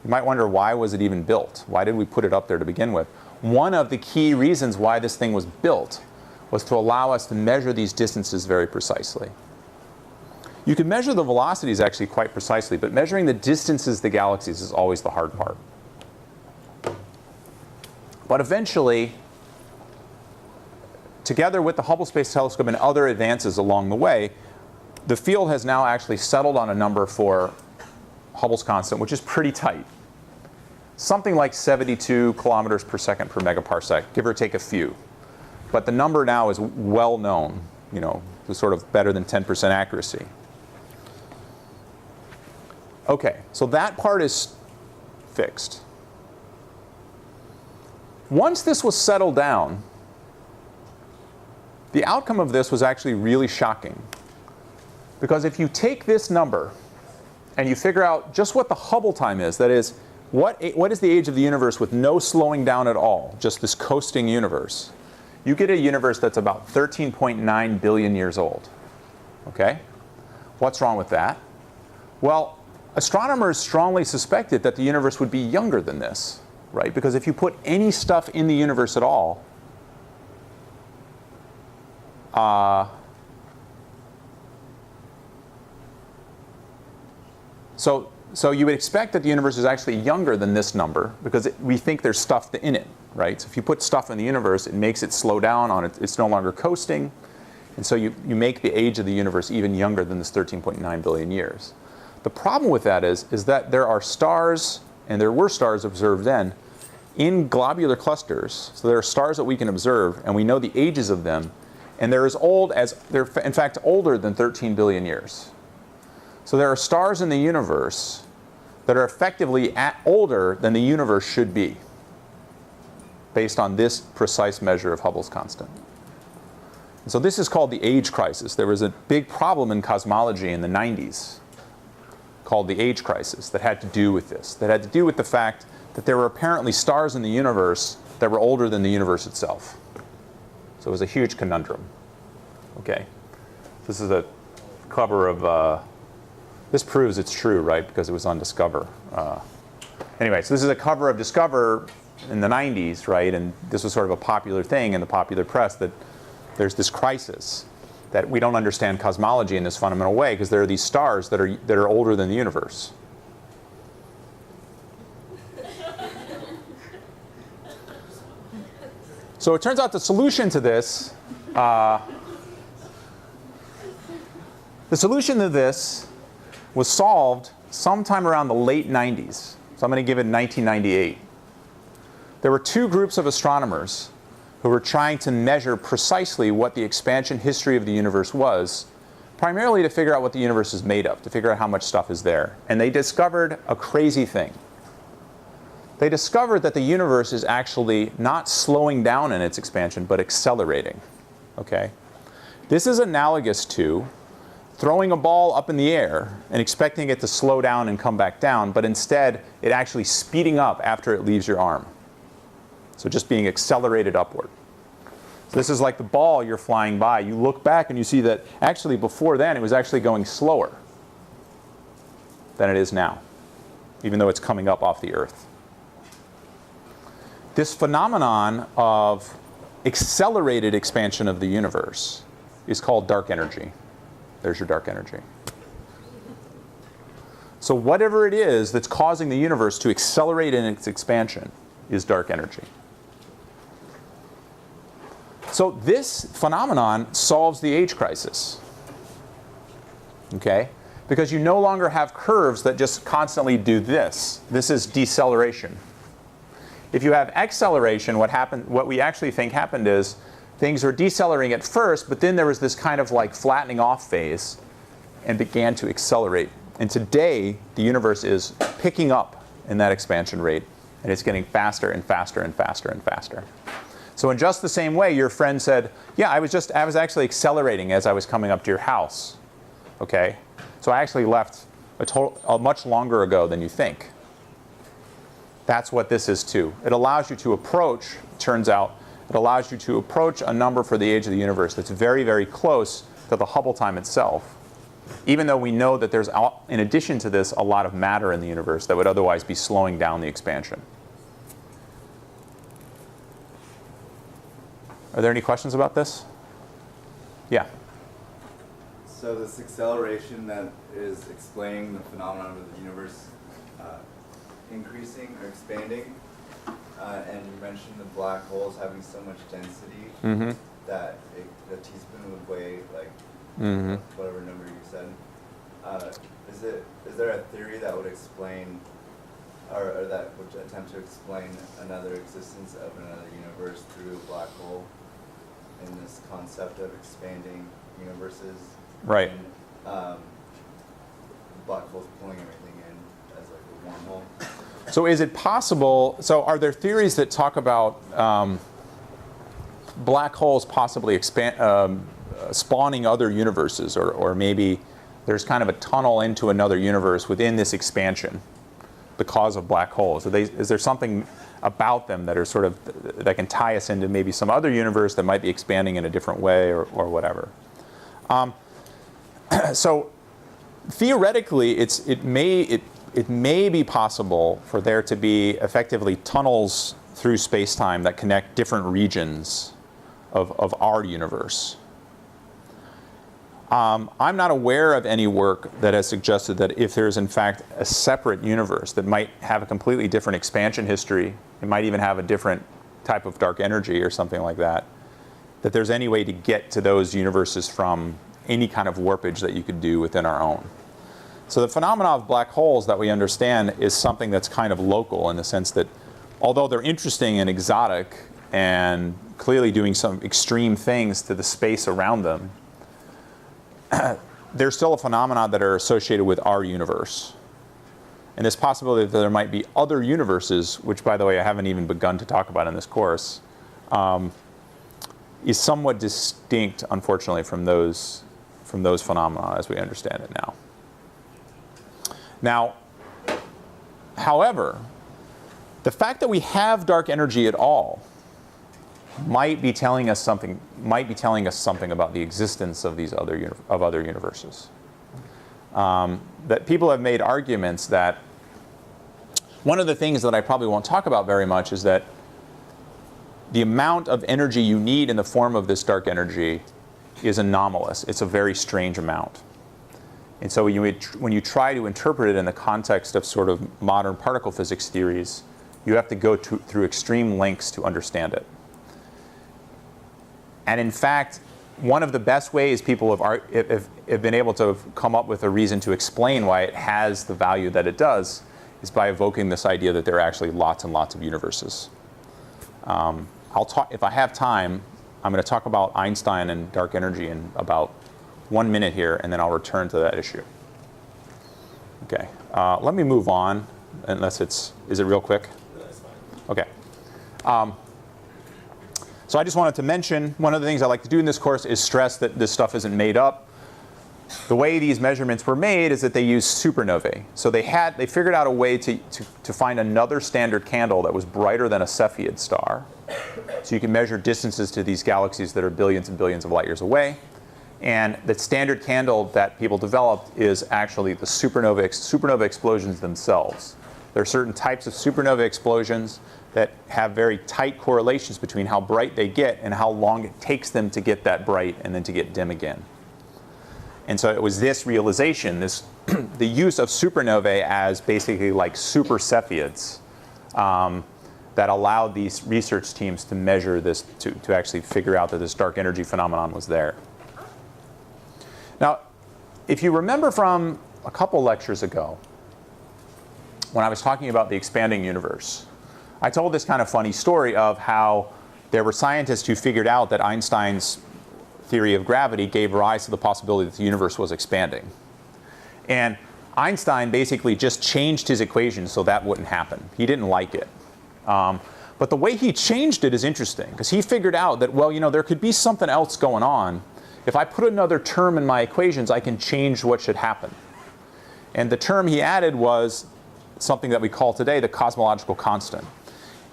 you might wonder, why was it even built? Why did we put it up there to begin with? One of the key reasons why this thing was built was to allow us to measure these distances very precisely. You can measure the velocities actually quite precisely, but measuring the distances to the galaxies is always the hard part. But eventually, together with the Hubble Space Telescope and other advances along the way, the field has now actually settled on a number for Hubble's constant, which is pretty tight. Something like 72 kilometers per second per megaparsec, give or take a few. But the number now is well known, to sort of better than 10% accuracy. Okay, so that part is fixed. Once this was settled down, the outcome of this was actually really shocking. Because if you take this number and you figure out just what the Hubble time is, that is, what is the age of the universe with no slowing down at all, just this coasting universe, you get a universe that's about 13.9 billion years old. Okay? What's wrong with that? Well, astronomers strongly suspected that the universe would be younger than this, right? Because if you put any stuff in the universe at all, So you would expect that the universe is actually younger than this number, because we think there's stuff in it, right? So if you put stuff in the universe, it makes it slow down on it. It's no longer coasting. And so you make the age of the universe even younger than this 13.9 billion years. The problem with that is that there are stars, and there were stars observed then, in globular clusters. So there are stars that we can observe, and we know the ages of them. And they're in fact older than 13 billion years. So there are stars in the universe that are effectively older than the universe should be. based on this precise measure of Hubble's constant. And so this is called the age crisis. There was a big problem in cosmology in the 90s called the age crisis that had to do with this, that had to do with the fact that there were apparently stars in the universe that were older than the universe itself. So it was a huge conundrum. Okay, this is a cover of, this proves it's true, right, because it was on Discover. Anyway, so this is a cover of Discover in the 90s, right, and this was sort of a popular thing in the popular press that there's this crisis that we don't understand cosmology in this fundamental way because there are these stars that are older than the universe. So it turns out the solution to this, was solved sometime around the late 90s. So I'm going to give it 1998. There were two groups of astronomers who were trying to measure precisely what the expansion history of the universe was, primarily to figure out what the universe is made of, to figure out how much stuff is there. And they discovered a crazy thing. They discovered that the universe is actually not slowing down in its expansion, but accelerating. Okay? This is analogous to throwing a ball up in the air and expecting it to slow down and come back down, but instead it actually speeding up after it leaves your arm. So just being accelerated upward. So this is like the ball you're flying by. You look back and you see that actually before then it was actually going slower than it is now, even though it's coming up off the Earth. This phenomenon of accelerated expansion of the universe is called dark energy. There's your dark energy. So whatever it is that's causing the universe to accelerate in its expansion is dark energy. So this phenomenon solves the age crisis. Okay? Because you no longer have curves that just constantly do this. This is deceleration. If you have acceleration, what we actually think happened is things were decelerating at first, but then there was this kind of like flattening off phase and began to accelerate. And today, the universe is picking up in that expansion rate, and it's getting faster and faster and faster and faster. So in just the same way, your friend said, yeah, I was actually accelerating as I was coming up to your house. Okay? So I actually left much longer ago than you think. That's what this is too. It allows you to approach, turns out, it allows you to approach a number for the age of the universe that's very, very close to the Hubble time itself, even though we know that there's, in addition to this, a lot of matter in the universe that would otherwise be slowing down the expansion. Are there any questions about this? Yeah. So this acceleration that is explaining the phenomenon of the universe increasing or expanding, and you mentioned the black holes having so much density that the teaspoon would weigh like whatever number you said. Is there a theory that would explain, or that would attempt to explain another existence of another universe through a black hole in this concept of expanding universes? Right. And, black holes pulling everything in as like a wormhole. So is it possible, so are there theories that talk about black holes possibly spawning other universes, or maybe there's kind of a tunnel into another universe within this expansion because of black holes? Is there something about them that are sort of, that can tie us into maybe some other universe that might be expanding in a different way, or whatever? So theoretically, it may be possible for there to be effectively tunnels through space-time that connect different regions of our universe. I'm not aware of any work that has suggested that if there's in fact a separate universe that might have a completely different expansion history, it might even have a different type of dark energy or something like that, that there's any way to get to those universes from any kind of warpage that you could do within our own. So the phenomena of black holes that we understand is something that's kind of local in the sense that although they're interesting and exotic and clearly doing some extreme things to the space around them, they're still a phenomena that are associated with our universe. and this possibility that there might be other universes, which, by the way, I haven't even begun to talk about in this course, is somewhat distinct, unfortunately, from those phenomena as we understand it now. Now, however, the fact that we have dark energy at all might be telling us something about the existence of these other universes. That people have made arguments that one of the things that I probably won't talk about very much is that the amount of energy you need in the form of this dark energy is anomalous. It's a very strange amount. And so when you try to interpret it in the context of sort of modern particle physics theories, you have to go through extreme lengths to understand it. And in fact, one of the best ways people have been able to come up with a reason to explain why it has the value that it does is by evoking this idea that there are actually lots and lots of universes. If I have time, I'm going to talk about Einstein and dark energy in about 1 minute here, and then I'll return to that issue. Okay, let me move on, unless is it real quick? That's fine. Okay. So I just wanted to mention, one of the things I like to do in this course is stress that this stuff isn't made up. The way these measurements were made is that they used supernovae. So they figured out a way to find another standard candle that was brighter than a Cepheid star. So you can measure distances to these galaxies that are billions and billions of light years away. And the standard candle that people developed is actually the supernova explosions themselves. There are certain types of supernova explosions that have very tight correlations between how bright they get and how long it takes them to get that bright and then to get dim again. And so it was this realization, the use of supernovae as basically like super Cepheids, that allowed these research teams to measure this, to actually figure out that this dark energy phenomenon was there. Now, if you remember from a couple lectures ago, when I was talking about the expanding universe, I told this kind of funny story of how there were scientists who figured out that Einstein's theory of gravity gave rise to the possibility that the universe was expanding. And Einstein basically just changed his equation so that wouldn't happen. He didn't like it. But the way he changed it is interesting, because he figured out that, well, there could be something else going on. If I put another term in my equations, I can change what should happen. And the term he added was something that we call today the cosmological constant.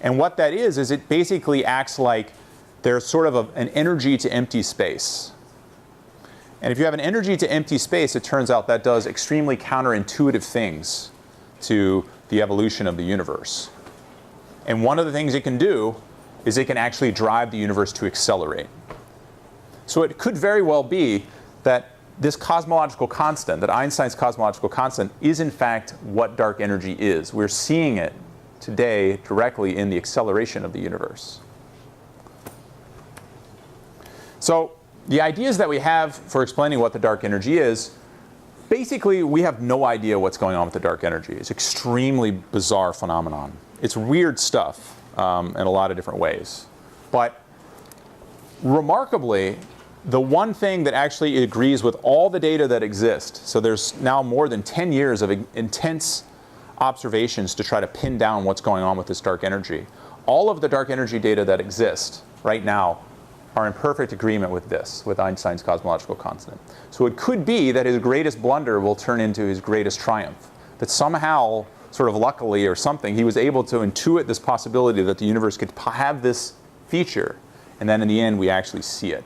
And what that is it basically acts like there's sort of an energy to empty space. And if you have an energy to empty space, it turns out that does extremely counterintuitive things to the evolution of the universe. And one of the things it can do is it can actually drive the universe to accelerate. So it could very well be that this cosmological constant, that Einstein's cosmological constant, is in fact what dark energy is. We're seeing it today directly in the acceleration of the universe. So the ideas that we have for explaining what the dark energy is, basically we have no idea what's going on with the dark energy. It's an extremely bizarre phenomenon. It's weird stuff in a lot of different ways. But remarkably, the one thing that actually agrees with all the data that exist, so there's now more than 10 years of intense observations to try to pin down what's going on with this dark energy. All of the dark energy data that exist right now are in perfect agreement with this, with Einstein's cosmological constant. So it could be that his greatest blunder will turn into his greatest triumph. That somehow, sort of luckily or something, he was able to intuit this possibility that the universe could have this feature, and then in the end we actually see it.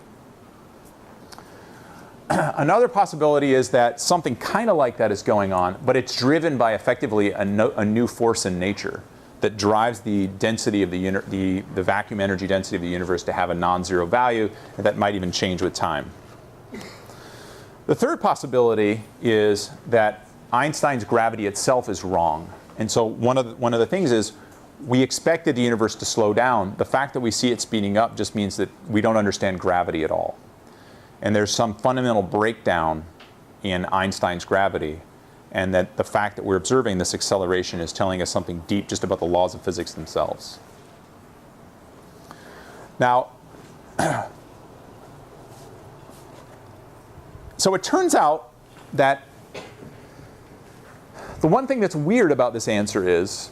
Another possibility is that something kind of like that is going on, but it's driven by effectively a new force in nature that drives the density of the vacuum energy density of the universe to have a non-zero value, and that might even change with time. The third possibility is that Einstein's gravity itself is wrong. And so one of the things is we expected the universe to slow down. The fact that we see it speeding up just means that we don't understand gravity at all. And there's some fundamental breakdown in Einstein's gravity, and that the fact that we're observing this acceleration is telling us something deep just about the laws of physics themselves. Now, so it turns out that The one thing that's weird about this answer is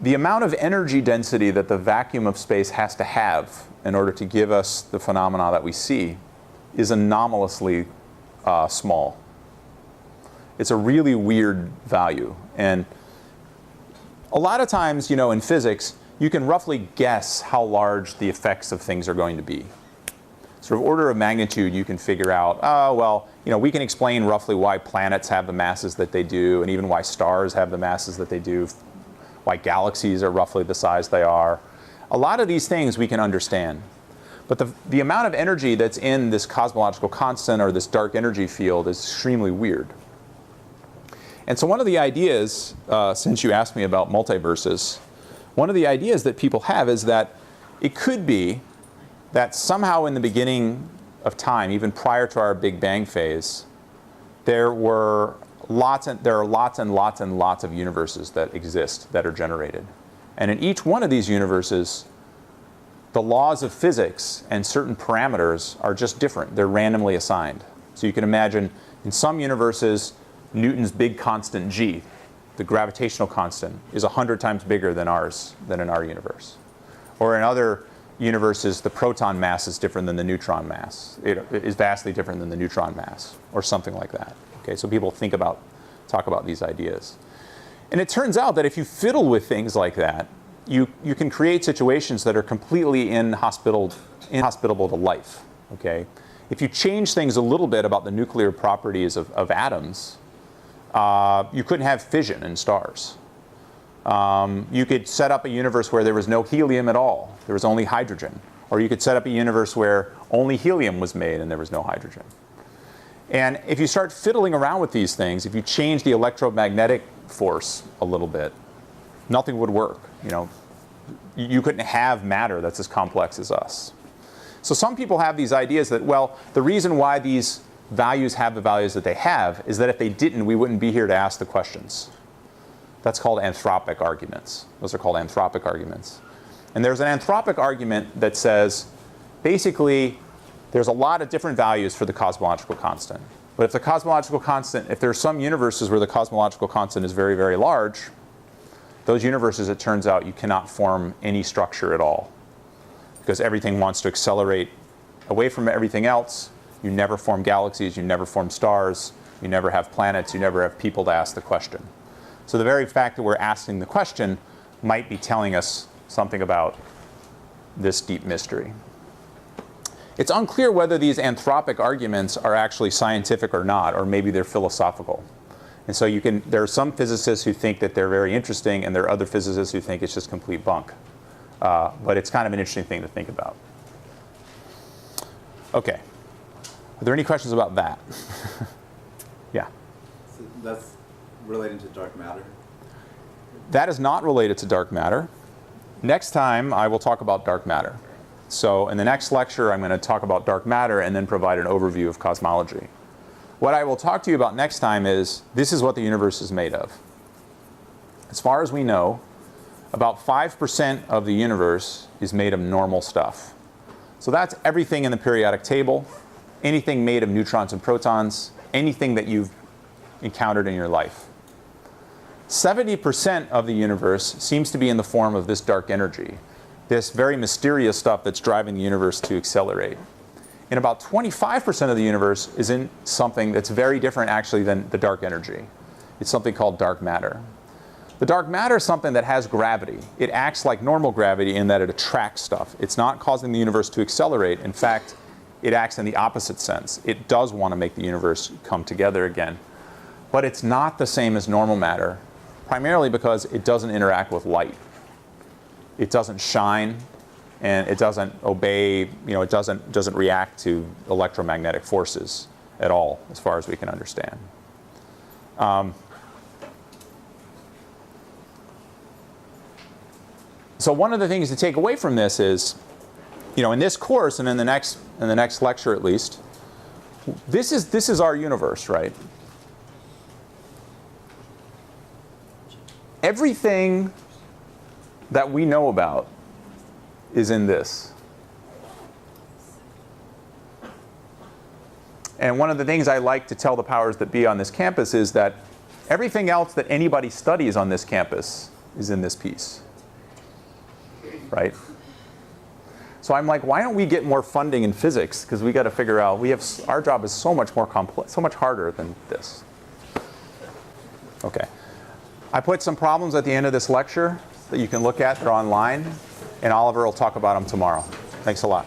the amount of energy density that the vacuum of space has to have in order to give us the phenomena that we see is anomalously small. It's a really weird value. And a lot of times, in physics, you can roughly guess how large the effects of things are going to be. Sort of order of magnitude, you can figure out, oh, well, we can explain roughly why planets have the masses that they do, and even why stars have the masses that they do, why galaxies are roughly the size they are. A lot of these things we can understand. But the amount of energy that's in this cosmological constant or this dark energy field is extremely weird. And so one of the ideas, since you asked me about multiverses, one of the ideas that people have is that it could be that somehow in the beginning of time, even prior to our Big Bang phase, there are lots and lots of universes that exist, that are generated. And in each one of these universes, the laws of physics and certain parameters are just different. They're randomly assigned. So you can imagine in some universes, Newton's big constant g, the gravitational constant, is 100 times bigger than in our universe. Or in other universes, the proton mass is different than the neutron mass. It is vastly different than the neutron mass, or something like that. Okay, so people talk about these ideas. And it turns out that if you fiddle with things like that, you can create situations that are completely inhospitable to life. Okay? If you change things a little bit about the nuclear properties of atoms, you couldn't have fission in stars. You could set up a universe where there was no helium at all. There was only hydrogen. Or you could set up a universe where only helium was made and there was no hydrogen. And if you start fiddling around with these things, if you change the electromagnetic force a little bit, nothing would work. You couldn't have matter that's as complex as us. So some people have these ideas that, well, the reason why these values have the values that they have is that if they didn't, we wouldn't be here to ask the questions. That's called anthropic arguments. Those are called anthropic arguments. And there's an anthropic argument that says, basically, there's a lot of different values for the cosmological constant. But if there are some universes where the cosmological constant is very, very large, those universes, it turns out, you cannot form any structure at all. Because everything wants to accelerate away from everything else. You never form galaxies, you never form stars, you never have planets, you never have people to ask the question. So the very fact that we're asking the question might be telling us something about this deep mystery. It's unclear whether these anthropic arguments are actually scientific or not, or maybe they're philosophical. And so there are some physicists who think that they're very interesting, and there are other physicists who think it's just complete bunk. But it's kind of an interesting thing to think about. Okay. Are there any questions about that? Yeah. So that's related to dark matter? That is not related to dark matter. Next time, I will talk about dark matter. So in the next lecture, I'm going to talk about dark matter and then provide an overview of cosmology. What I will talk to you about next time is, this is what the universe is made of. As far as we know, about 5% of the universe is made of normal stuff. So that's everything in the periodic table, anything made of neutrons and protons, anything that you've encountered in your life. 70% of the universe seems to be in the form of this dark energy, this very mysterious stuff that's driving the universe to accelerate. And about 25% of the universe is in something that's very different actually than the dark energy. It's something called dark matter. The dark matter is something that has gravity. It acts like normal gravity in that it attracts stuff. It's not causing the universe to accelerate. In fact, it acts in the opposite sense. It does want to make the universe come together again. But it's not the same as normal matter, primarily because it doesn't interact with light. It doesn't shine, and it doesn't obey, it doesn't react to electromagnetic forces at all, as far as we can understand. So one of the things to take away from this is, in this course and in the next lecture at least, this is our universe, right? Everything that we know about is in this. And one of the things I like to tell the powers that be on this campus is that Everything else that anybody studies on this campus is in this piece, right? So I'm like, why don't we get more funding in physics? Because we got to figure out, our job is so much more complex, so much harder than this. Okay. I put some problems at the end of this lecture that you can look at. They're online. And Oliver will talk about them tomorrow. Thanks a lot.